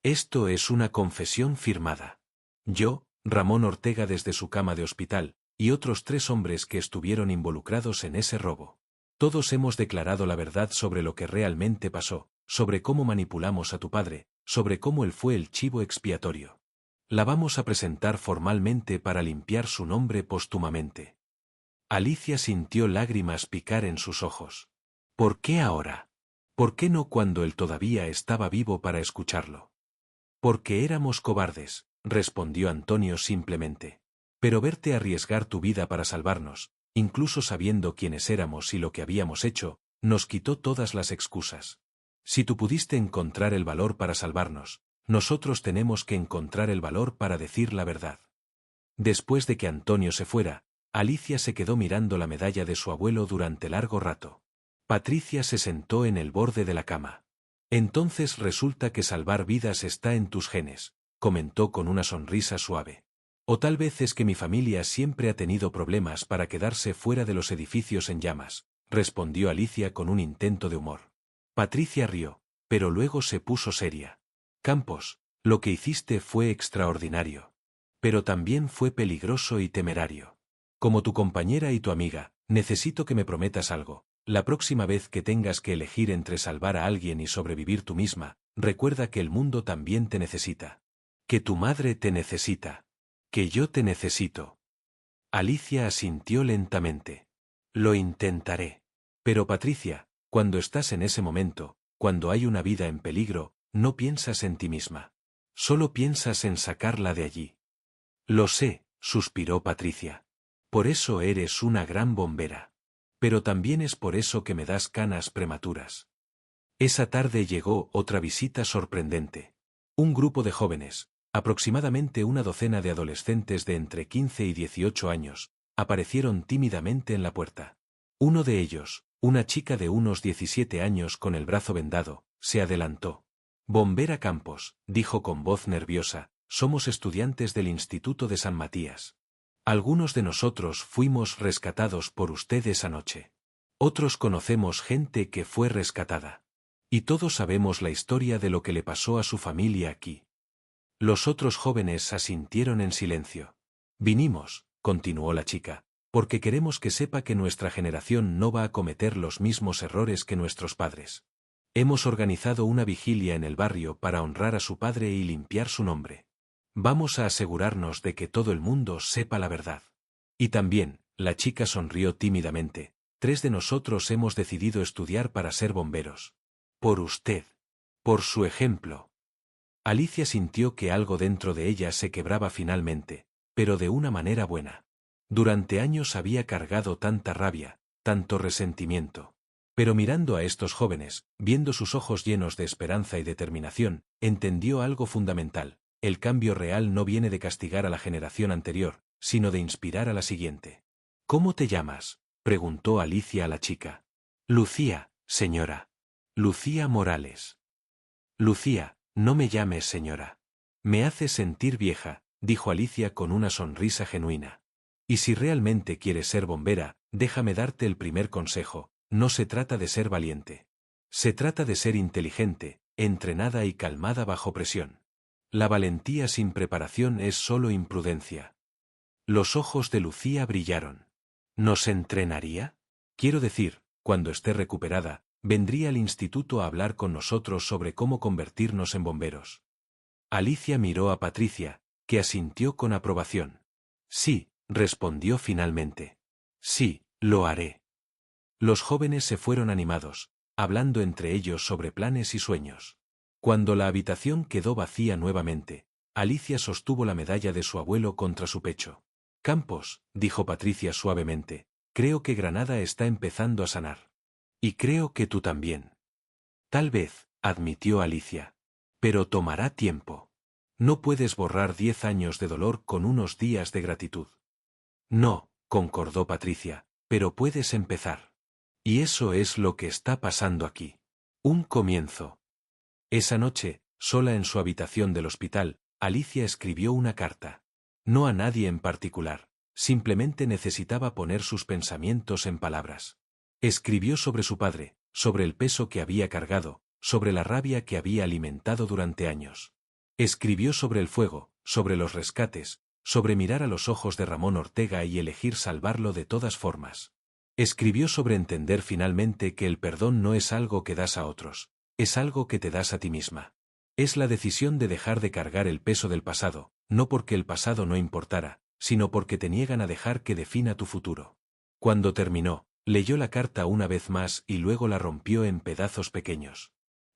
Esto es una confesión firmada. Yo, Ramón Ortega desde su cama de hospital, y otros 3 hombres que estuvieron involucrados en ese robo. Todos hemos declarado la verdad sobre lo que realmente pasó, sobre cómo manipulamos a tu padre, sobre cómo él fue el chivo expiatorio. La vamos a presentar formalmente para limpiar su nombre póstumamente. Alicia sintió lágrimas picar en sus ojos. ¿Por qué ahora? ¿Por qué no cuando él todavía estaba vivo para escucharlo? Porque éramos cobardes, respondió Antonio simplemente. Pero verte arriesgar tu vida para salvarnos, incluso sabiendo quiénes éramos y lo que habíamos hecho, nos quitó todas las excusas. Si tú pudiste encontrar el valor para salvarnos, nosotros tenemos que encontrar el valor para decir la verdad. Después de que Antonio se fuera, Alicia se quedó mirando la medalla de su abuelo durante largo rato. Patricia se sentó en el borde de la cama. Entonces resulta que salvar vidas está en tus genes, comentó con una sonrisa suave. O tal vez es que mi familia siempre ha tenido problemas para quedarse fuera de los edificios en llamas, respondió Alicia con un intento de humor. Patricia rió, pero luego se puso seria. Campos, lo que hiciste fue extraordinario. Pero también fue peligroso y temerario. Como tu compañera y tu amiga, necesito que me prometas algo. La próxima vez que tengas que elegir entre salvar a alguien y sobrevivir tú misma, recuerda que el mundo también te necesita. Que tu madre te necesita. Que yo te necesito. Alicia asintió lentamente. Lo intentaré. Pero Patricia, cuando estás en ese momento, cuando hay una vida en peligro, no piensas en ti misma. Solo piensas en sacarla de allí. Lo sé, suspiró Patricia. Por eso eres una gran bombera. Pero también es por eso que me das canas prematuras. Esa tarde llegó otra visita sorprendente. Un grupo de jóvenes, aproximadamente una docena de adolescentes de entre 15 y 18 años, aparecieron tímidamente en la puerta. Uno de ellos, una chica de unos 17 años con el brazo vendado, se adelantó. Bombera Campos, dijo con voz nerviosa, somos estudiantes del Instituto de San Matías. Algunos de nosotros fuimos rescatados por usted esa noche. Otros conocemos gente que fue rescatada. Y todos sabemos la historia de lo que le pasó a su familia aquí. Los otros jóvenes asintieron en silencio. Vinimos, continuó la chica, porque queremos que sepa que nuestra generación no va a cometer los mismos errores que nuestros padres. Hemos organizado una vigilia en el barrio para honrar a su padre y limpiar su nombre. Vamos a asegurarnos de que todo el mundo sepa la verdad. Y también, la chica sonrió tímidamente, 3 de nosotros hemos decidido estudiar para ser bomberos. Por usted. Por su ejemplo. Alicia sintió que algo dentro de ella se quebraba finalmente, pero de una manera buena. Durante años había cargado tanta rabia, tanto resentimiento. Pero mirando a estos jóvenes, viendo sus ojos llenos de esperanza y determinación, entendió algo fundamental. El cambio real no viene de castigar a la generación anterior, sino de inspirar a la siguiente. ¿Cómo te llamas?, preguntó Alicia a la chica. Lucía, señora. Lucía Morales. Lucía, no me llames señora. Me hace sentir vieja, dijo Alicia con una sonrisa genuina. Y si realmente quieres ser bombera, déjame darte el primer consejo, no se trata de ser valiente. Se trata de ser inteligente, entrenada y calmada bajo presión. La valentía sin preparación es solo imprudencia. Los ojos de Lucía brillaron. ¿Nos entrenaría? Quiero decir, cuando esté recuperada, vendría al instituto a hablar con nosotros sobre cómo convertirnos en bomberos. Alicia miró a Patricia, que asintió con aprobación. Sí, respondió finalmente. Sí, lo haré. Los jóvenes se fueron animados, hablando entre ellos sobre planes y sueños. Cuando la habitación quedó vacía nuevamente, Alicia sostuvo la medalla de su abuelo contra su pecho. Campos, dijo Patricia suavemente, creo que Granada está empezando a sanar. Y creo que tú también. Tal vez, admitió Alicia. Pero tomará tiempo. No puedes borrar 10 años de dolor con unos días de gratitud. No, concordó Patricia, pero puedes empezar. Y eso es lo que está pasando aquí. Un comienzo. Esa noche, sola en su habitación del hospital, Alicia escribió una carta. No a nadie en particular, simplemente necesitaba poner sus pensamientos en palabras. Escribió sobre su padre, sobre el peso que había cargado, sobre la rabia que había alimentado durante años. Escribió sobre el fuego, sobre los rescates, sobre mirar a los ojos de Ramón Ortega y elegir salvarlo de todas formas. Escribió sobre entender finalmente que el perdón no es algo que das a otros, es algo que te das a ti misma. Es la decisión de dejar de cargar el peso del pasado, no porque el pasado no importara, sino porque te niegan a dejar que defina tu futuro. Cuando terminó, leyó la carta una vez más y luego la rompió en pedazos pequeños.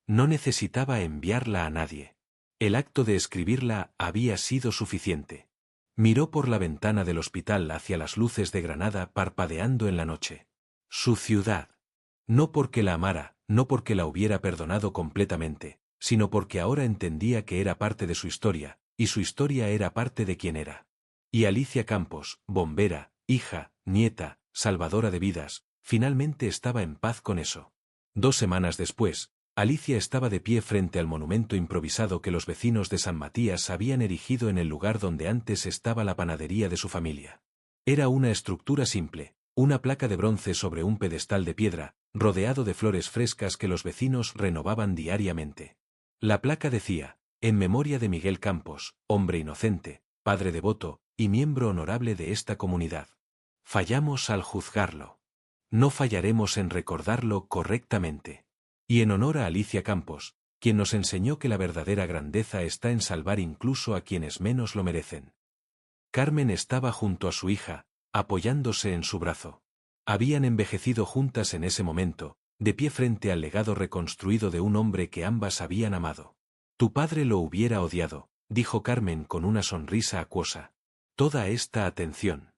No necesitaba enviarla a nadie. El acto de escribirla había sido suficiente. Miró por la ventana del hospital hacia las luces de Granada parpadeando en la noche. Su ciudad. No porque la amara, no porque la hubiera perdonado completamente, sino porque ahora entendía que era parte de su historia, y su historia era parte de quien era. Y Alicia Campos, bombera, hija, nieta, salvadora de vidas, finalmente estaba en paz con eso. 2 semanas después, Alicia estaba de pie frente al monumento improvisado que los vecinos de San Matías habían erigido en el lugar donde antes estaba la panadería de su familia. Era una estructura simple, una placa de bronce sobre un pedestal de piedra, rodeado de flores frescas que los vecinos renovaban diariamente. La placa decía, en memoria de Miguel Campos, hombre inocente, padre devoto, y miembro honorable de esta comunidad. Fallamos al juzgarlo. No fallaremos en recordarlo correctamente. Y en honor a Alicia Campos, quien nos enseñó que la verdadera grandeza está en salvar incluso a quienes menos lo merecen. Carmen estaba junto a su hija, apoyándose en su brazo. Habían envejecido juntas en ese momento, de pie frente al legado reconstruido de un hombre que ambas habían amado. Tu padre lo hubiera odiado, dijo Carmen con una sonrisa acuosa. Toda esta atención.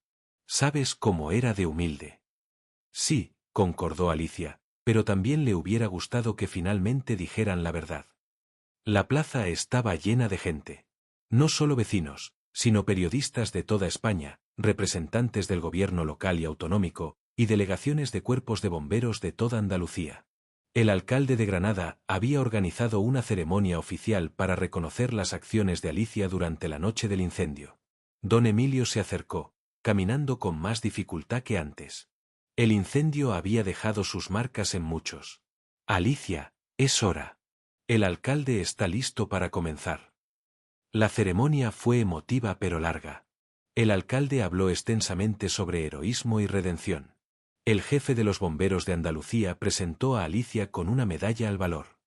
¿Sabes cómo era de humilde? Sí, concordó Alicia, pero también le hubiera gustado que finalmente dijeran la verdad. La plaza estaba llena de gente. No solo vecinos, sino periodistas de toda España, representantes del gobierno local y autonómico, y delegaciones de cuerpos de bomberos de toda Andalucía. El alcalde de Granada había organizado una ceremonia oficial para reconocer las acciones de Alicia durante la noche del incendio. Don Emilio se acercó, caminando con más dificultad que antes. El incendio había dejado sus marcas en muchos. Alicia, es hora. El alcalde está listo para comenzar. La ceremonia fue emotiva pero larga. El alcalde habló extensamente sobre heroísmo y redención. El jefe de los bomberos de Andalucía presentó a Alicia con una medalla al valor.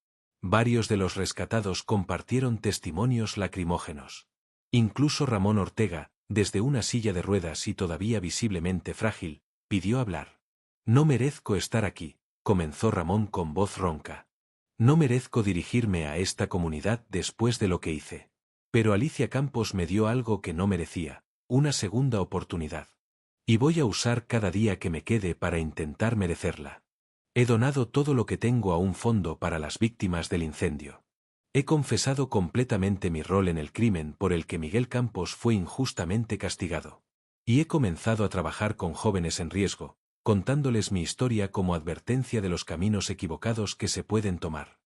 Varios de los rescatados compartieron testimonios lacrimógenos. Incluso Ramón Ortega, desde una silla de ruedas y todavía visiblemente frágil, pidió hablar. No merezco estar aquí, comenzó Ramón con voz ronca. No merezco dirigirme a esta comunidad después de lo que hice. Pero Alicia Campos me dio algo que no merecía, una segunda oportunidad. Y voy a usar cada día que me quede para intentar merecerla. He donado todo lo que tengo a un fondo para las víctimas del incendio. He confesado completamente mi rol en el crimen por el que Miguel Campos fue injustamente castigado. Y he comenzado a trabajar con jóvenes en riesgo, contándoles mi historia como advertencia de los caminos equivocados que se pueden tomar.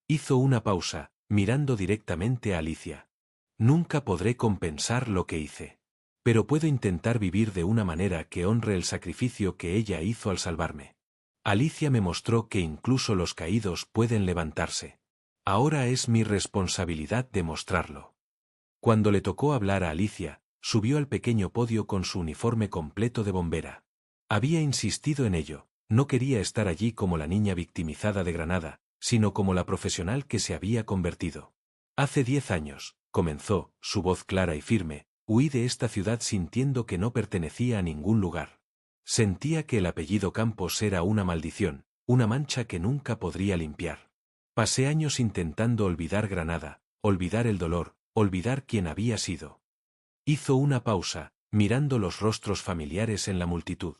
Hizo una pausa, mirando directamente a Alicia. Nunca podré compensar lo que hice. Pero puedo intentar vivir de una manera que honre el sacrificio que ella hizo al salvarme. Alicia me mostró que incluso los caídos pueden levantarse. Ahora es mi responsabilidad demostrarlo. Cuando le tocó hablar a Alicia, subió al pequeño podio con su uniforme completo de bombera. Había insistido en ello, no quería estar allí como la niña victimizada de Granada, sino como la profesional que se había convertido. Hace 10 años, comenzó, su voz clara y firme, huí de esta ciudad sintiendo que no pertenecía a ningún lugar. Sentía que el apellido Campos era una maldición, una mancha que nunca podría limpiar. Pasé años intentando olvidar Granada, olvidar el dolor, olvidar quién había sido. Hizo una pausa, mirando los rostros familiares en la multitud.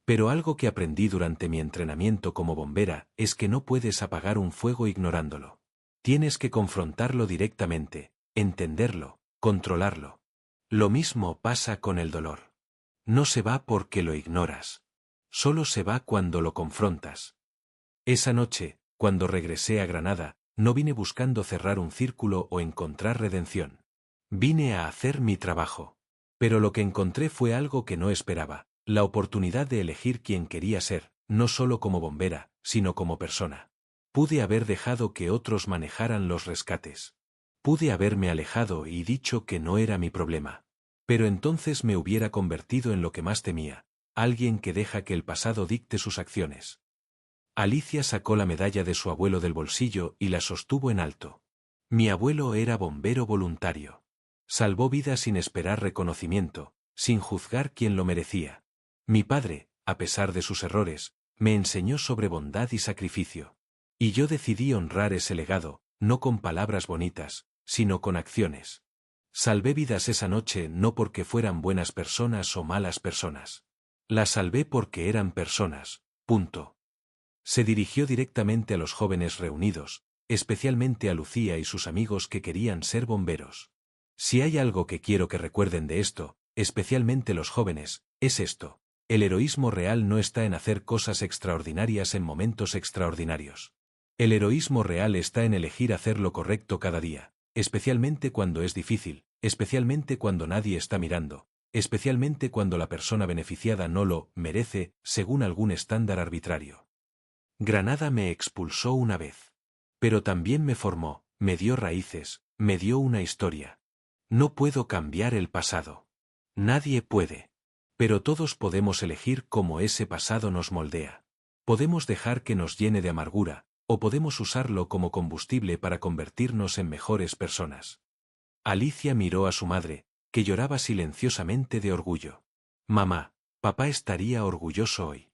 Pero algo que aprendí durante mi entrenamiento como bombera es que no puedes apagar un fuego ignorándolo. Tienes que confrontarlo directamente, entenderlo, controlarlo. Lo mismo pasa con el dolor. No se va porque lo ignoras. Solo se va cuando lo confrontas. Esa noche, cuando regresé a Granada, no vine buscando cerrar un círculo o encontrar redención. Vine a hacer mi trabajo. Pero lo que encontré fue algo que no esperaba, la oportunidad de elegir quién quería ser, no solo como bombera, sino como persona. Pude haber dejado que otros manejaran los rescates. Pude haberme alejado y dicho que no era mi problema. Pero entonces me hubiera convertido en lo que más temía, alguien que deja que el pasado dicte sus acciones. Alicia sacó la medalla de su abuelo del bolsillo y la sostuvo en alto. Mi abuelo era bombero voluntario. Salvó vidas sin esperar reconocimiento, sin juzgar quién lo merecía. Mi padre, a pesar de sus errores, me enseñó sobre bondad y sacrificio. Y yo decidí honrar ese legado, no con palabras bonitas, sino con acciones. Salvé vidas esa noche no porque fueran buenas personas o malas personas. Las salvé porque eran personas, punto. Se dirigió directamente a los jóvenes reunidos, especialmente a Lucía y sus amigos que querían ser bomberos. Si hay algo que quiero que recuerden de esto, especialmente los jóvenes, es esto. El heroísmo real no está en hacer cosas extraordinarias en momentos extraordinarios. El heroísmo real está en elegir hacer lo correcto cada día, especialmente cuando es difícil, especialmente cuando nadie está mirando, especialmente cuando la persona beneficiada no lo merece, según algún estándar arbitrario. Granada me expulsó una vez. Pero también me formó, me dio raíces, me dio una historia. No puedo cambiar el pasado. Nadie puede. Pero todos podemos elegir cómo ese pasado nos moldea. Podemos dejar que nos llene de amargura, o podemos usarlo como combustible para convertirnos en mejores personas. Alicia miró a su madre, que lloraba silenciosamente de orgullo. Mamá, papá estaría orgulloso hoy.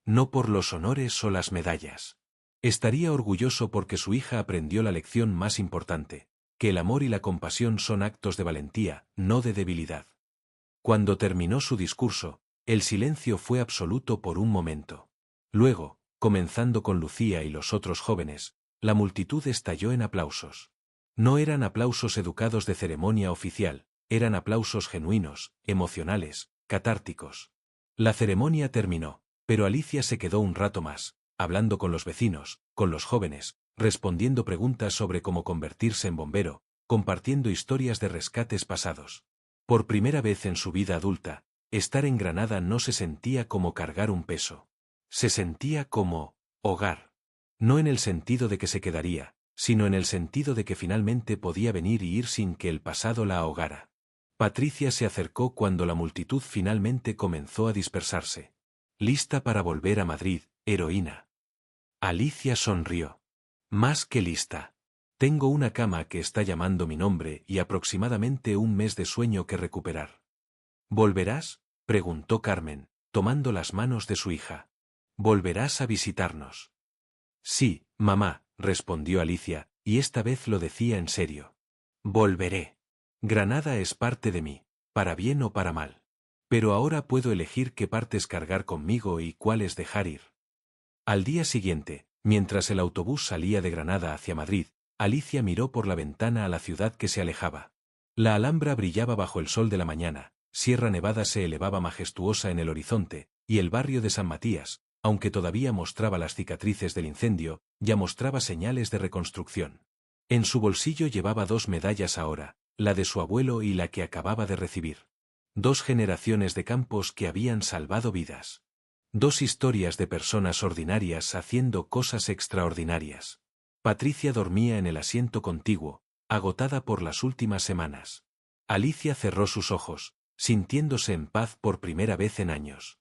No por los honores o las medallas. Estaría orgulloso porque su hija aprendió la lección más importante, que el amor y la compasión son actos de valentía, no de debilidad. Cuando terminó su discurso, el silencio fue absoluto por un momento. Luego, comenzando con Lucía y los otros jóvenes, la multitud estalló en aplausos. No eran aplausos educados de ceremonia oficial, eran aplausos genuinos, emocionales, catárticos. La ceremonia terminó. Pero Alicia se quedó un rato más, hablando con los vecinos, con los jóvenes, respondiendo preguntas sobre cómo convertirse en bombero, compartiendo historias de rescates pasados. Por primera vez en su vida adulta, estar en Granada no se sentía como cargar un peso. Se sentía como hogar. No en el sentido de que se quedaría, sino en el sentido de que finalmente podía venir y ir sin que el pasado la ahogara. Patricia se acercó cuando la multitud finalmente comenzó a dispersarse. Lista para volver a Madrid, heroína. Alicia sonrió. Más que lista. Tengo una cama que está llamando mi nombre y aproximadamente un mes de sueño que recuperar. ¿Volverás?, preguntó Carmen, tomando las manos de su hija. ¿Volverás a visitarnos? Sí, mamá, respondió Alicia, y esta vez lo decía en serio. Volveré. Granada es parte de mí, para bien o para mal. Pero ahora puedo elegir qué partes cargar conmigo y cuáles dejar ir. Al día siguiente, mientras el autobús salía de Granada hacia Madrid, Alicia miró por la ventana a la ciudad que se alejaba. La Alhambra brillaba bajo el sol de la mañana, Sierra Nevada se elevaba majestuosa en el horizonte, y el barrio de San Matías, aunque todavía mostraba las cicatrices del incendio, ya mostraba señales de reconstrucción. En su bolsillo llevaba 2 medallas ahora, la de su abuelo y la que acababa de recibir. 2 generaciones de campos que habían salvado vidas. 2 historias de personas ordinarias haciendo cosas extraordinarias. Patricia dormía en el asiento contiguo, agotada por las últimas semanas. Alicia cerró sus ojos, sintiéndose en paz por primera vez en años.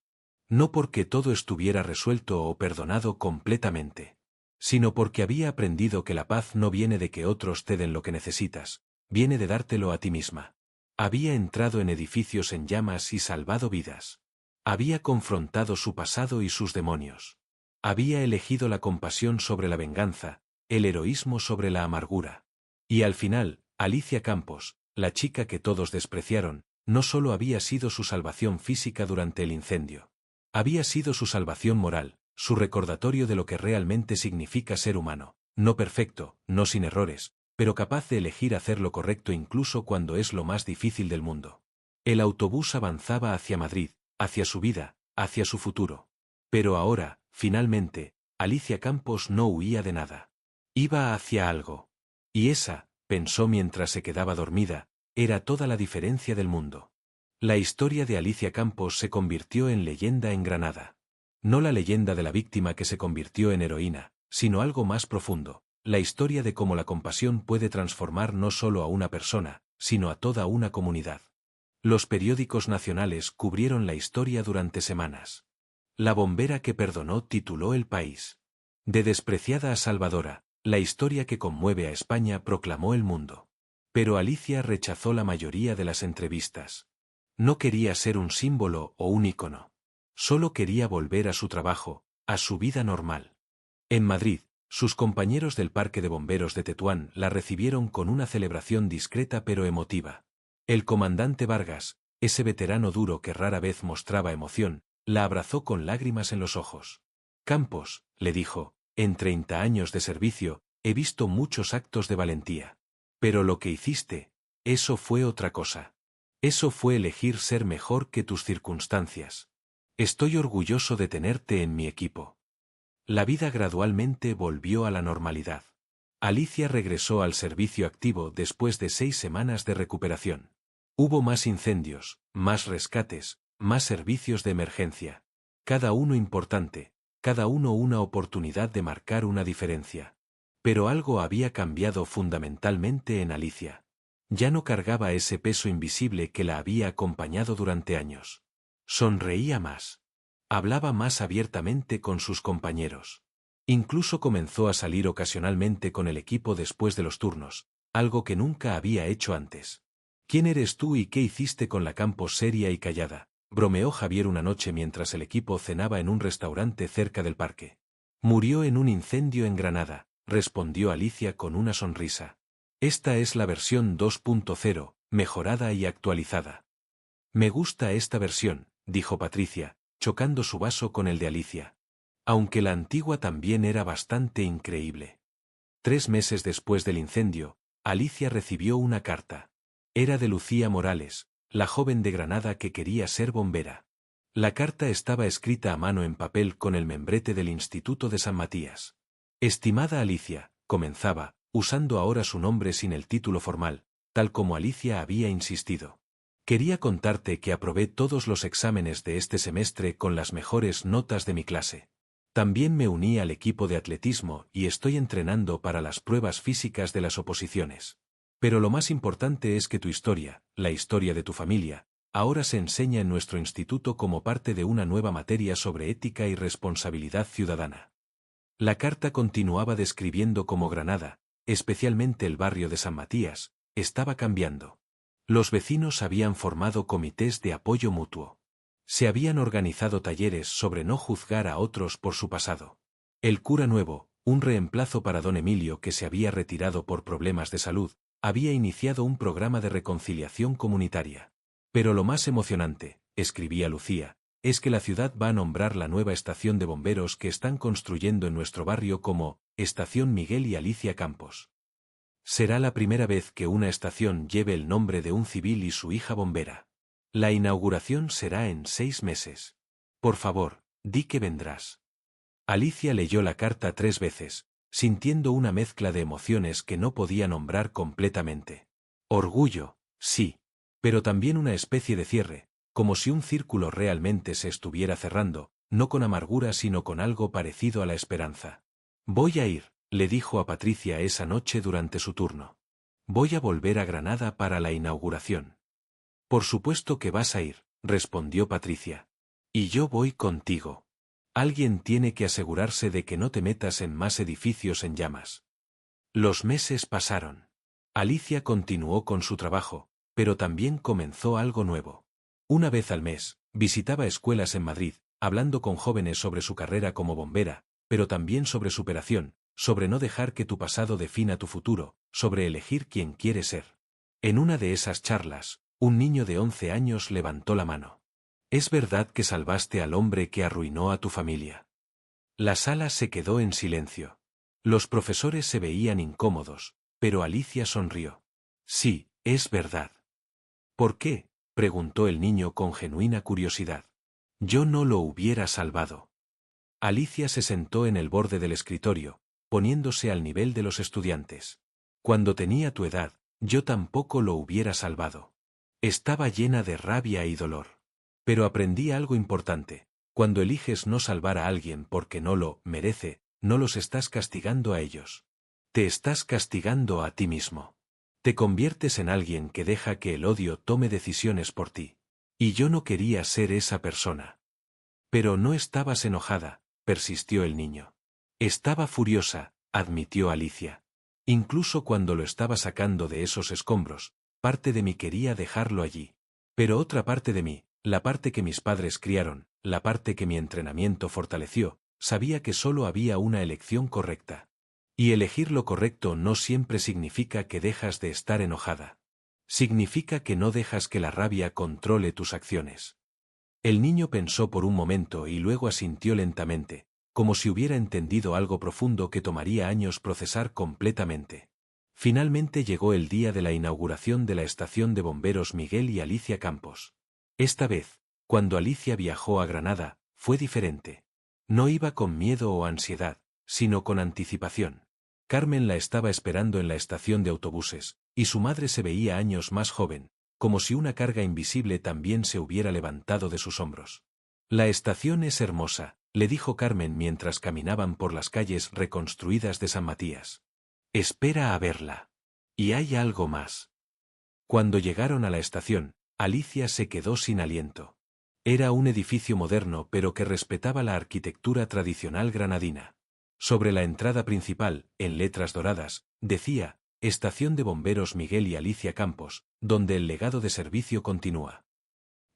No porque todo estuviera resuelto o perdonado completamente, sino porque había aprendido que la paz no viene de que otros te den lo que necesitas, viene de dártelo a ti misma. Había entrado en edificios en llamas y salvado vidas. Había confrontado su pasado y sus demonios. Había elegido la compasión sobre la venganza, el heroísmo sobre la amargura. Y al final, Alicia Campos, la chica que todos despreciaron, no solo había sido su salvación física durante el incendio. Había sido su salvación moral, su recordatorio de lo que realmente significa ser humano, No perfecto, no sin errores, pero capaz de elegir hacer lo correcto incluso cuando es lo más difícil del mundo. El autobús avanzaba hacia Madrid, hacia su vida, hacia su futuro. Pero ahora, finalmente, Alicia Campos no huía de nada. Iba hacia algo. Y esa, pensó mientras se quedaba dormida, era toda la diferencia del mundo. La historia de Alicia Campos se convirtió en leyenda en Granada. No la leyenda de la víctima que se convirtió en heroína, sino algo más profundo, la historia de cómo la compasión puede transformar no solo a una persona, sino a toda una comunidad. Los periódicos nacionales cubrieron la historia durante semanas. La bombera que perdonó tituló El País. De despreciada a salvadora, la historia que conmueve a España proclamó El Mundo. Pero Alicia rechazó la mayoría de las entrevistas. No quería ser un símbolo o un ícono. Solo quería volver a su trabajo, a su vida normal. En Madrid, sus compañeros del Parque de Bomberos de Tetuán la recibieron con una celebración discreta pero emotiva. El comandante Vargas, ese veterano duro que rara vez mostraba emoción, la abrazó con lágrimas en los ojos. Campos, le dijo, en 30 años de servicio, he visto muchos actos de valentía. Pero lo que hiciste, eso fue otra cosa. Eso fue elegir ser mejor que tus circunstancias. Estoy orgulloso de tenerte en mi equipo. La vida gradualmente volvió a la normalidad. Alicia regresó al servicio activo después de 6 semanas de recuperación. Hubo más incendios, más rescates, más servicios de emergencia. Cada uno importante, cada uno una oportunidad de marcar una diferencia. Pero algo había cambiado fundamentalmente en Alicia. Ya no cargaba ese peso invisible que la había acompañado durante años. Sonreía más. Hablaba más abiertamente con sus compañeros. Incluso comenzó a salir ocasionalmente con el equipo después de los turnos, algo que nunca había hecho antes. ¿Quién eres tú y qué hiciste con la Campos seria y callada?, bromeó Javier una noche mientras el equipo cenaba en un restaurante cerca del parque. Murió en un incendio en Granada, respondió Alicia con una sonrisa. Esta es la versión 2.0, mejorada y actualizada. Me gusta esta versión, dijo Patricia, chocando su vaso con el de Alicia. Aunque la antigua también era bastante increíble. 3 meses después del incendio, Alicia recibió una carta. Era de Lucía Morales, la joven de Granada que quería ser bombera. La carta estaba escrita a mano en papel con el membrete del Instituto de San Matías. Estimada Alicia, comenzaba, usando ahora su nombre sin el título formal, tal como Alicia había insistido. Quería contarte que aprobé todos los exámenes de este semestre con las mejores notas de mi clase. También me uní al equipo de atletismo y estoy entrenando para las pruebas físicas de las oposiciones. Pero lo más importante es que tu historia, la historia de tu familia, ahora se enseña en nuestro instituto como parte de una nueva materia sobre ética y responsabilidad ciudadana. La carta continuaba describiendo cómo Granada, especialmente el barrio de San Matías, estaba cambiando. Los vecinos habían formado comités de apoyo mutuo. Se habían organizado talleres sobre no juzgar a otros por su pasado. El cura nuevo, un reemplazo para don Emilio que se había retirado por problemas de salud, había iniciado un programa de reconciliación comunitaria. Pero lo más emocionante, escribía Lucía, es que la ciudad va a nombrar la nueva estación de bomberos que están construyendo en nuestro barrio como Estación Miguel y Alicia Campos. Será la primera vez que una estación lleve el nombre de un civil y su hija bombera. La inauguración será en 6 meses. Por favor, di que vendrás. Alicia leyó la carta 3 veces, sintiendo una mezcla de emociones que no podía nombrar completamente. Orgullo, sí, pero también una especie de cierre, como si un círculo realmente se estuviera cerrando, no con amargura sino con algo parecido a la esperanza. Voy a ir, le dijo a Patricia esa noche durante su turno. Voy a volver a Granada para la inauguración. Por supuesto que vas a ir, respondió Patricia. Y yo voy contigo. Alguien tiene que asegurarse de que no te metas en más edificios en llamas. Los meses pasaron. Alicia continuó con su trabajo, pero también comenzó algo nuevo. Una vez al mes, visitaba escuelas en Madrid, hablando con jóvenes sobre su carrera como bombera, pero también sobre superación, sobre no dejar que tu pasado defina tu futuro, sobre elegir quién quieres ser. En una de esas charlas, un niño de 11 años levantó la mano. ¿Es verdad que salvaste al hombre que arruinó a tu familia? La sala se quedó en silencio. Los profesores se veían incómodos, pero Alicia sonrió. Sí, es verdad. ¿Por qué?, preguntó el niño con genuina curiosidad. Yo no lo hubiera salvado. Alicia se sentó en el borde del escritorio, poniéndose al nivel de los estudiantes. Cuando tenía tu edad, yo tampoco lo hubiera salvado. Estaba llena de rabia y dolor. Pero aprendí algo importante. Cuando eliges no salvar a alguien porque no lo merece, no los estás castigando a ellos. Te estás castigando a ti mismo. Te conviertes en alguien que deja que el odio tome decisiones por ti. Y yo no quería ser esa persona. Pero no estabas enojada, persistió el niño. Estaba furiosa, admitió Alicia. Incluso cuando lo estaba sacando de esos escombros, parte de mí quería dejarlo allí. Pero otra parte de mí, la parte que mis padres criaron, la parte que mi entrenamiento fortaleció, sabía que solo había una elección correcta. Y elegir lo correcto no siempre significa que dejas de estar enojada. Significa que no dejas que la rabia controle tus acciones. El niño pensó por un momento y luego asintió lentamente, como si hubiera entendido algo profundo que tomaría años procesar completamente. Finalmente llegó el día de la inauguración de la estación de bomberos Miguel y Alicia Campos. Esta vez, cuando Alicia viajó a Granada, fue diferente. No iba con miedo o ansiedad, sino con anticipación. Carmen la estaba esperando en la estación de autobuses, y su madre se veía años más joven, como si una carga invisible también se hubiera levantado de sus hombros. La estación es hermosa, le dijo Carmen mientras caminaban por las calles reconstruidas de San Matías. Espera a verla. Y hay algo más. Cuando llegaron a la estación, Alicia se quedó sin aliento. Era un edificio moderno pero que respetaba la arquitectura tradicional granadina. Sobre la entrada principal, en letras doradas, decía, Estación de Bomberos Miguel y Alicia Campos, donde el legado de servicio continúa.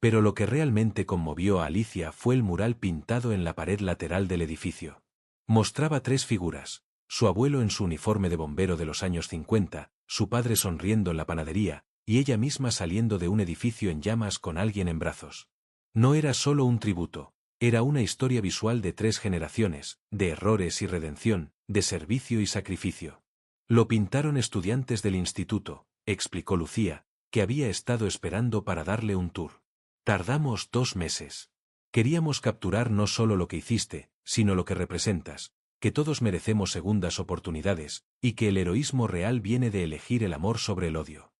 Pero lo que realmente conmovió a Alicia fue el mural pintado en la pared lateral del edificio. Mostraba tres figuras, su abuelo en su uniforme de bombero de los años 50, su padre sonriendo en la panadería, y ella misma saliendo de un edificio en llamas con alguien en brazos. No era solo un tributo, era una historia visual de tres generaciones, de errores y redención, de servicio y sacrificio. Lo pintaron estudiantes del instituto, explicó Lucía, que había estado esperando para darle un tour. Tardamos 2 meses. Queríamos capturar no solo lo que hiciste, sino lo que representas, que todos merecemos segundas oportunidades, y que el heroísmo real viene de elegir el amor sobre el odio.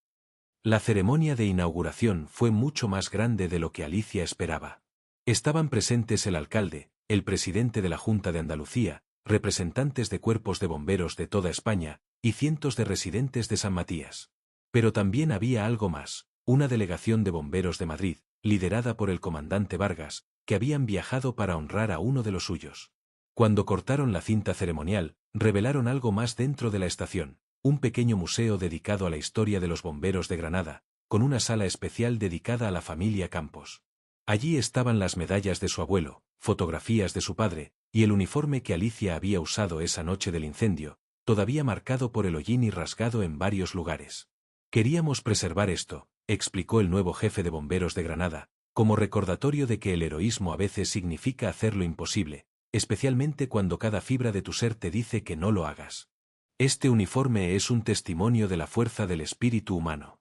La ceremonia de inauguración fue mucho más grande de lo que Alicia esperaba. Estaban presentes el alcalde, el presidente de la Junta de Andalucía, representantes de cuerpos de bomberos de toda España, y cientos de residentes de San Matías. Pero también había algo más, una delegación de bomberos de Madrid, liderada por el comandante Vargas, que habían viajado para honrar a uno de los suyos. Cuando cortaron la cinta ceremonial, revelaron algo más dentro de la estación, un pequeño museo dedicado a la historia de los bomberos de Granada, con una sala especial dedicada a la familia Campos. Allí estaban las medallas de su abuelo, fotografías de su padre, y el uniforme que Alicia había usado esa noche del incendio, todavía marcado por el hollín y rasgado en varios lugares. Queríamos preservar esto, explicó el nuevo jefe de bomberos de Granada, como recordatorio de que el heroísmo a veces significa hacer lo imposible, especialmente cuando cada fibra de tu ser te dice que no lo hagas. Este uniforme es un testimonio de la fuerza del espíritu humano.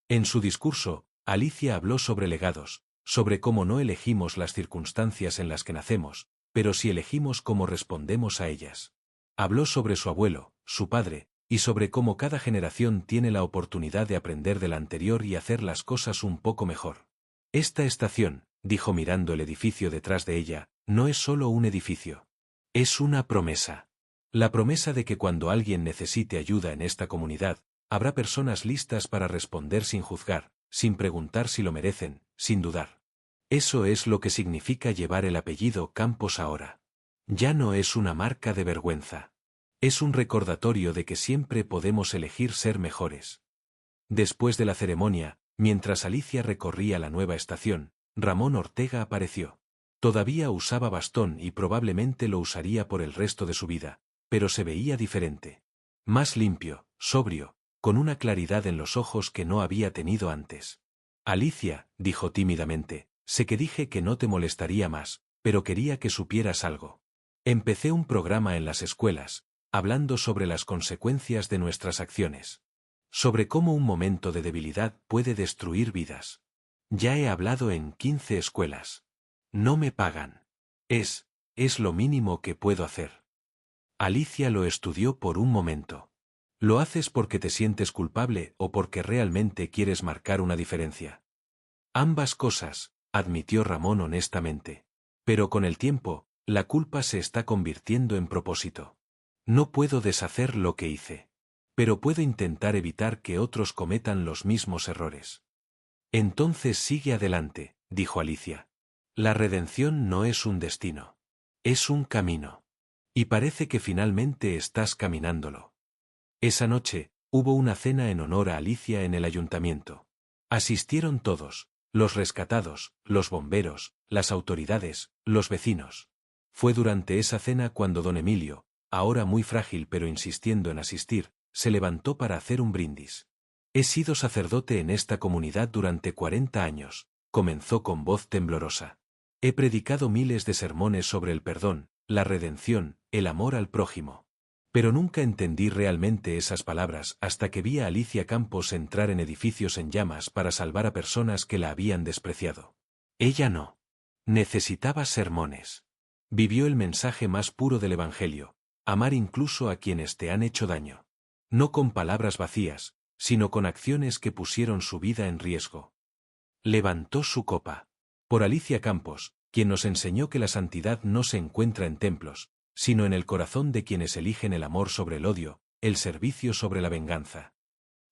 En su discurso, Alicia habló sobre legados, sobre cómo no elegimos las circunstancias en las que nacemos, pero sí elegimos cómo respondemos a ellas. Habló sobre su abuelo, su padre, y sobre cómo cada generación tiene la oportunidad de aprender de la anterior y hacer las cosas un poco mejor. Esta estación, dijo mirando el edificio detrás de ella, no es solo un edificio. Es una promesa. La promesa de que cuando alguien necesite ayuda en esta comunidad, habrá personas listas para responder sin juzgar, sin preguntar si lo merecen, sin dudar. Eso es lo que significa llevar el apellido Campos ahora. Ya no es una marca de vergüenza. Es un recordatorio de que siempre podemos elegir ser mejores. Después de la ceremonia, mientras Alicia recorría la nueva estación, Ramón Ortega apareció. Todavía usaba bastón y probablemente lo usaría por el resto de su vida, pero se veía diferente. Más limpio, sobrio, con una claridad en los ojos que no había tenido antes. Alicia, dijo tímidamente, sé que dije que no te molestaría más, pero quería que supieras algo. Empecé un programa en las escuelas, hablando sobre las consecuencias de nuestras acciones. Sobre cómo un momento de debilidad puede destruir vidas. Ya he hablado en 15 escuelas. No me pagan. Es lo mínimo que puedo hacer. Alicia lo estudió por un momento. ¿Lo haces porque te sientes culpable o porque realmente quieres marcar una diferencia? Ambas cosas, admitió Ramón honestamente. Pero con el tiempo, la culpa se está convirtiendo en propósito. No puedo deshacer lo que hice. Pero puedo intentar evitar que otros cometan los mismos errores. Entonces sigue adelante, dijo Alicia. La redención no es un destino. Es un camino. Y parece que finalmente estás caminándolo. Esa noche, hubo una cena en honor a Alicia en el ayuntamiento. Asistieron todos, los rescatados, los bomberos, las autoridades, los vecinos. Fue durante esa cena cuando don Emilio, ahora muy frágil pero insistiendo en asistir, se levantó para hacer un brindis. He sido sacerdote en esta comunidad durante 40 años, comenzó con voz temblorosa. He predicado miles de sermones sobre el perdón, la redención, el amor al prójimo. Pero nunca entendí realmente esas palabras hasta que vi a Alicia Campos entrar en edificios en llamas para salvar a personas que la habían despreciado. Ella no. Necesitaba sermones. Vivió el mensaje más puro del Evangelio, amar incluso a quienes te han hecho daño. No con palabras vacías, sino con acciones que pusieron su vida en riesgo. Levantó su copa. Por Alicia Campos, quien nos enseñó que la santidad no se encuentra en templos, sino en el corazón de quienes eligen el amor sobre el odio, el servicio sobre la venganza.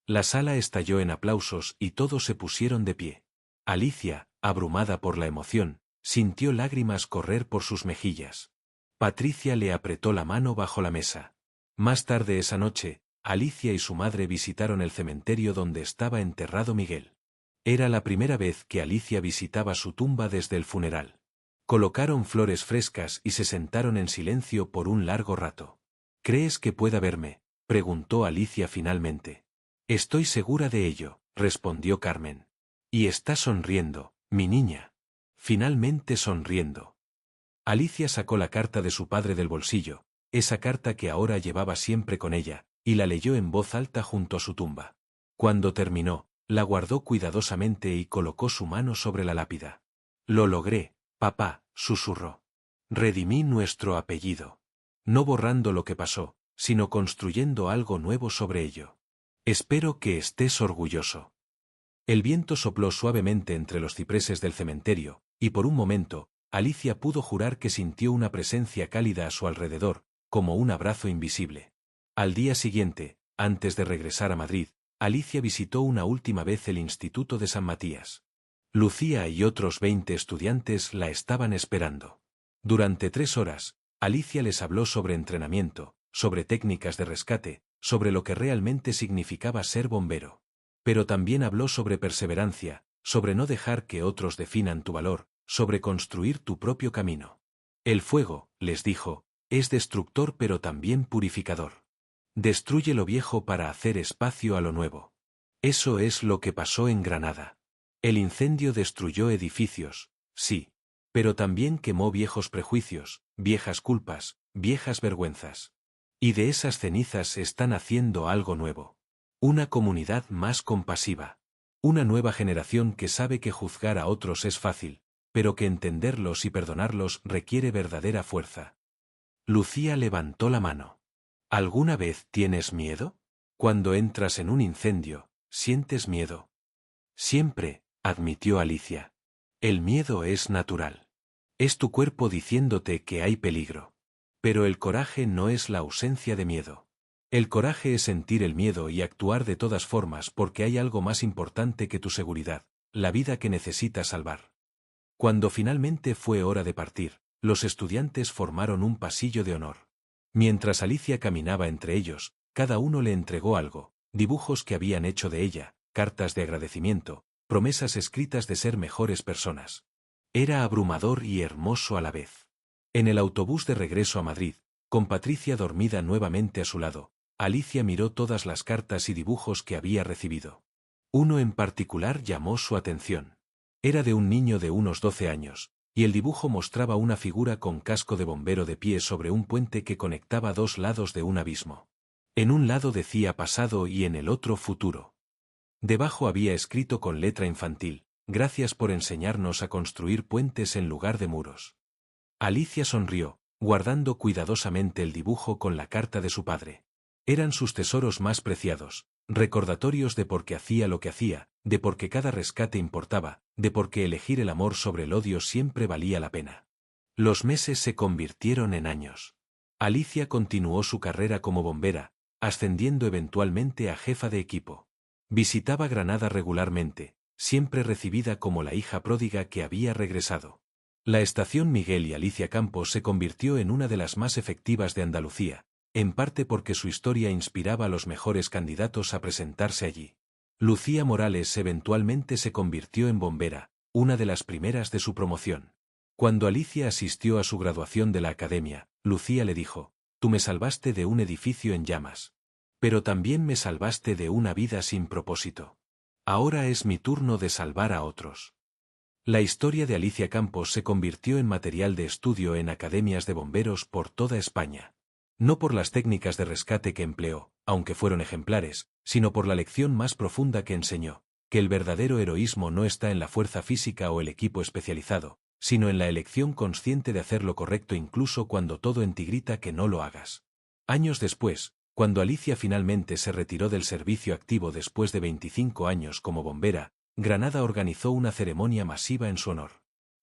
La sala estalló en aplausos y todos se pusieron de pie. Alicia, abrumada por la emoción, sintió lágrimas correr por sus mejillas. Patricia le apretó la mano bajo la mesa. Más tarde esa noche, Alicia y su madre visitaron el cementerio donde estaba enterrado Miguel. Era la primera vez que Alicia visitaba su tumba desde el funeral. Colocaron flores frescas y se sentaron en silencio por un largo rato. ¿Crees que pueda verme?, preguntó Alicia finalmente. Estoy segura de ello, respondió Carmen. Y está sonriendo, mi niña. Finalmente sonriendo. Alicia sacó la carta de su padre del bolsillo, esa carta que ahora llevaba siempre con ella, y la leyó en voz alta junto a su tumba. Cuando terminó, la guardó cuidadosamente y colocó su mano sobre la lápida. Lo logré, papá, susurró. Redimí nuestro apellido. No borrando lo que pasó, sino construyendo algo nuevo sobre ello. Espero que estés orgulloso. El viento sopló suavemente entre los cipreses del cementerio, y por un momento, Alicia pudo jurar que sintió una presencia cálida a su alrededor, como un abrazo invisible. Al día siguiente, antes de regresar a Madrid, Alicia visitó una última vez el Instituto de San Matías. Lucía y otros 20 estudiantes la estaban esperando. Durante 3 horas, Alicia les habló sobre entrenamiento, sobre técnicas de rescate, sobre lo que realmente significaba ser bombero. Pero también habló sobre perseverancia, sobre no dejar que otros definan tu valor, sobre construir tu propio camino. El fuego, les dijo, es destructor pero también purificador. Destruye lo viejo para hacer espacio a lo nuevo. Eso es lo que pasó en Granada. El incendio destruyó edificios, sí, pero también quemó viejos prejuicios, viejas culpas, viejas vergüenzas. Y de esas cenizas están haciendo algo nuevo. Una comunidad más compasiva. Una nueva generación que sabe que juzgar a otros es fácil, pero que entenderlos y perdonarlos requiere verdadera fuerza. Lucía levantó la mano. ¿Alguna vez tienes miedo? Cuando entras en un incendio, ¿sientes miedo? Siempre, admitió Alicia. El miedo es natural. Es tu cuerpo diciéndote que hay peligro. Pero el coraje no es la ausencia de miedo. El coraje es sentir el miedo y actuar de todas formas porque hay algo más importante que tu seguridad, la vida que necesitas salvar. Cuando finalmente fue hora de partir, los estudiantes formaron un pasillo de honor. Mientras Alicia caminaba entre ellos, cada uno le entregó algo, dibujos que habían hecho de ella, cartas de agradecimiento, promesas escritas de ser mejores personas. Era abrumador y hermoso a la vez. En el autobús de regreso a Madrid, con Patricia dormida nuevamente a su lado, Alicia miró todas las cartas y dibujos que había recibido. Uno en particular llamó su atención. Era de un niño de unos 12 años, y el dibujo mostraba una figura con casco de bombero de pie sobre un puente que conectaba dos lados de un abismo. En un lado decía pasado y en el otro futuro. Debajo había escrito con letra infantil: gracias por enseñarnos a construir puentes en lugar de muros. Alicia sonrió, guardando cuidadosamente el dibujo con la carta de su padre. Eran sus tesoros más preciados, recordatorios de por qué hacía lo que hacía, de por qué cada rescate importaba, de por qué elegir el amor sobre el odio siempre valía la pena. Los meses se convirtieron en años. Alicia continuó su carrera como bombera, ascendiendo eventualmente a jefa de equipo. Visitaba Granada regularmente, siempre recibida como la hija pródiga que había regresado. La estación Miguel y Alicia Campos se convirtió en una de las más efectivas de Andalucía, en parte porque su historia inspiraba a los mejores candidatos a presentarse allí. Lucía Morales eventualmente se convirtió en bombera, una de las primeras de su promoción. Cuando Alicia asistió a su graduación de la academia, Lucía le dijo: «Tú me salvaste de un edificio en llamas. Pero también me salvaste de una vida sin propósito. Ahora es mi turno de salvar a otros». La historia de Alicia Campos se convirtió en material de estudio en academias de bomberos por toda España. No por las técnicas de rescate que empleó, aunque fueron ejemplares, sino por la lección más profunda que enseñó: que el verdadero heroísmo no está en la fuerza física o el equipo especializado, sino en la elección consciente de hacer lo correcto incluso cuando todo en ti grita que no lo hagas. Años después, cuando Alicia finalmente se retiró del servicio activo después de 25 años como bombera, Granada organizó una ceremonia masiva en su honor.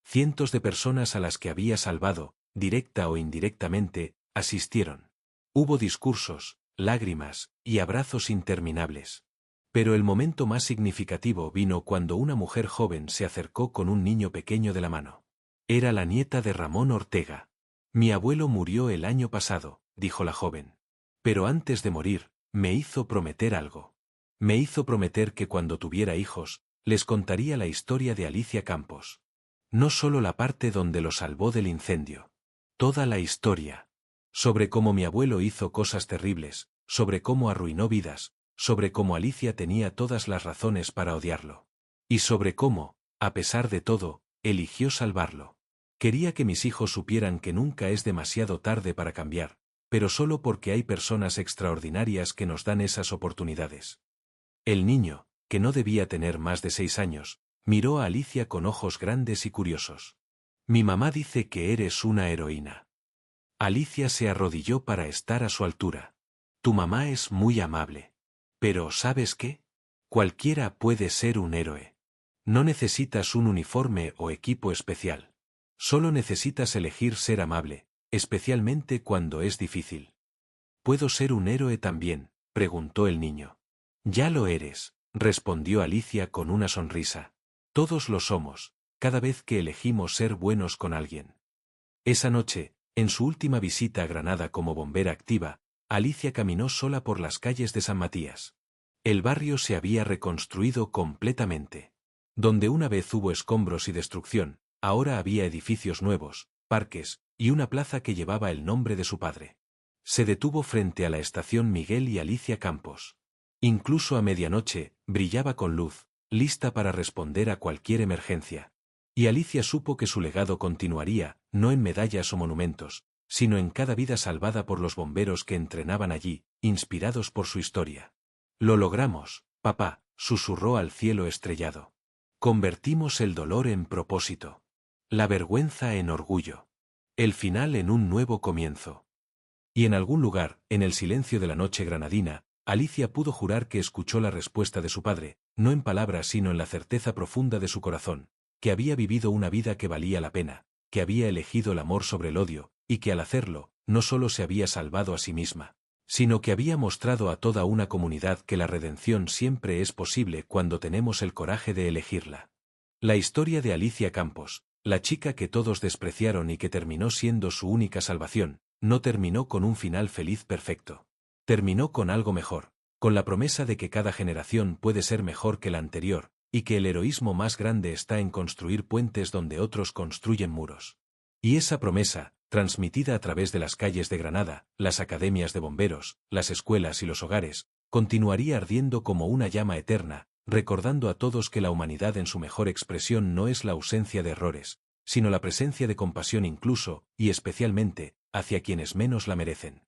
Cientos de personas a las que había salvado, directa o indirectamente, asistieron. Hubo discursos, lágrimas y abrazos interminables. Pero el momento más significativo vino cuando una mujer joven se acercó con un niño pequeño de la mano. Era la nieta de Ramón Ortega. «Mi abuelo murió el año pasado», dijo la joven. «Pero antes de morir, me hizo prometer algo. Me hizo prometer que cuando tuviera hijos, les contaría la historia de Alicia Campos. No solo la parte donde lo salvó del incendio. Toda la historia. Sobre cómo mi abuelo hizo cosas terribles, sobre cómo arruinó vidas, sobre cómo Alicia tenía todas las razones para odiarlo. Y sobre cómo, a pesar de todo, eligió salvarlo. Quería que mis hijos supieran que nunca es demasiado tarde para cambiar, pero solo porque hay personas extraordinarias que nos dan esas oportunidades». El niño, que no debía tener más de 6 años, miró a Alicia con ojos grandes y curiosos. «Mi mamá dice que eres una heroína». Alicia se arrodilló para estar a su altura. «Tu mamá es muy amable. Pero ¿sabes qué? Cualquiera puede ser un héroe. No necesitas un uniforme o equipo especial. Solo necesitas elegir ser amable, especialmente cuando es difícil». «¿Puedo ser un héroe también?», preguntó el niño. «Ya lo eres», respondió Alicia con una sonrisa. «Todos lo somos, cada vez que elegimos ser buenos con alguien». Esa noche, en su última visita a Granada como bombera activa, Alicia caminó sola por las calles de San Matías. El barrio se había reconstruido completamente. Donde una vez hubo escombros y destrucción, ahora había edificios nuevos, parques, y una plaza que llevaba el nombre de su padre. Se detuvo frente a la estación Miguel y Alicia Campos. Incluso a medianoche, brillaba con luz, lista para responder a cualquier emergencia. Y Alicia supo que su legado continuaría, no en medallas o monumentos, sino en cada vida salvada por los bomberos que entrenaban allí, inspirados por su historia. «Lo logramos, papá», susurró al cielo estrellado. «Convertimos el dolor en propósito. La vergüenza en orgullo. El final en un nuevo comienzo». Y en algún lugar, en el silencio de la noche granadina, Alicia pudo jurar que escuchó la respuesta de su padre, no en palabras sino en la certeza profunda de su corazón, que había vivido una vida que valía la pena, que había elegido el amor sobre el odio, y que al hacerlo, no solo se había salvado a sí misma, sino que había mostrado a toda una comunidad que la redención siempre es posible cuando tenemos el coraje de elegirla. La historia de Alicia Campos, la chica que todos despreciaron y que terminó siendo su única salvación, no terminó con un final feliz perfecto. Terminó con algo mejor, con la promesa de que cada generación puede ser mejor que la anterior, y que el heroísmo más grande está en construir puentes donde otros construyen muros. Y esa promesa, transmitida a través de las calles de Granada, las academias de bomberos, las escuelas y los hogares, continuaría ardiendo como una llama eterna, recordando a todos que la humanidad en su mejor expresión no es la ausencia de errores, sino la presencia de compasión incluso, y especialmente, hacia quienes menos la merecen.